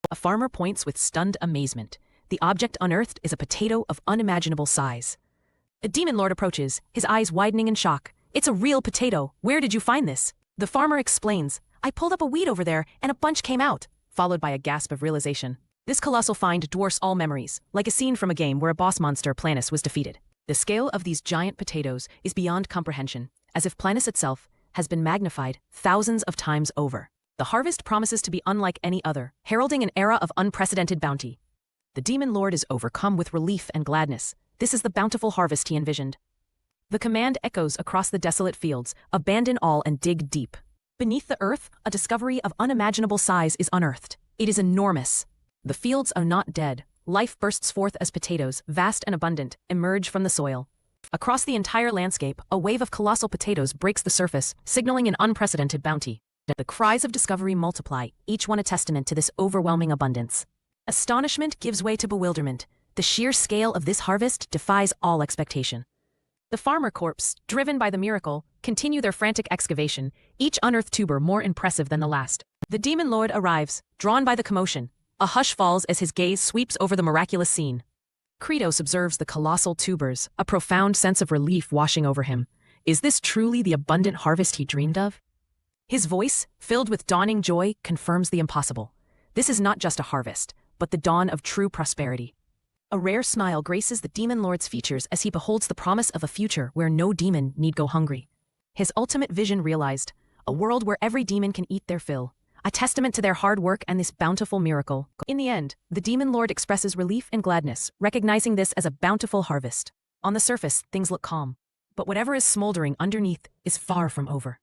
A farmer points with stunned amazement. The object unearthed is a potato of unimaginable size. A Demon Lord approaches, his eyes widening in shock. It's a real potato. Where did you find this? The farmer explains. I pulled up a weed over there, and a bunch came out, followed by a gasp of realization. This colossal find dwarfs all memories, like a scene from a game where a boss monster, Planus, was defeated. The scale of these giant potatoes is beyond comprehension, as if Planus itself has been magnified thousands of times over. The harvest promises to be unlike any other, heralding an era of unprecedented bounty. The Demon Lord is overcome with relief and gladness. This is the bountiful harvest he envisioned. The command echoes across the desolate fields, abandon all and dig deep. Beneath the earth, a discovery of unimaginable size is unearthed. It is enormous. The fields are not dead. Life bursts forth as potatoes, vast and abundant, emerge from the soil. Across the entire landscape, a wave of colossal potatoes breaks the surface, signaling an unprecedented bounty. The cries of discovery multiply, each one a testament to this overwhelming abundance. Astonishment gives way to bewilderment. The sheer scale of this harvest defies all expectation. The farmer corps, driven by the miracle, continue their frantic excavation, each unearthed tuber more impressive than the last. The Demon Lord arrives, drawn by the commotion. A hush falls as his gaze sweeps over the miraculous scene. Kratos observes the colossal tubers, a profound sense of relief washing over him. Is this truly the abundant harvest he dreamed of? His voice, filled with dawning joy, confirms the impossible. This is not just a harvest, but the dawn of true prosperity. A rare smile graces the Demon Lord's features as he beholds the promise of a future where no demon need go hungry. His ultimate vision realized, a world where every demon can eat their fill, a testament to their hard work and this bountiful miracle. In the end, the Demon Lord expresses relief and gladness, recognizing this as a bountiful harvest. On the surface, things look calm, but whatever is smoldering underneath is far from over.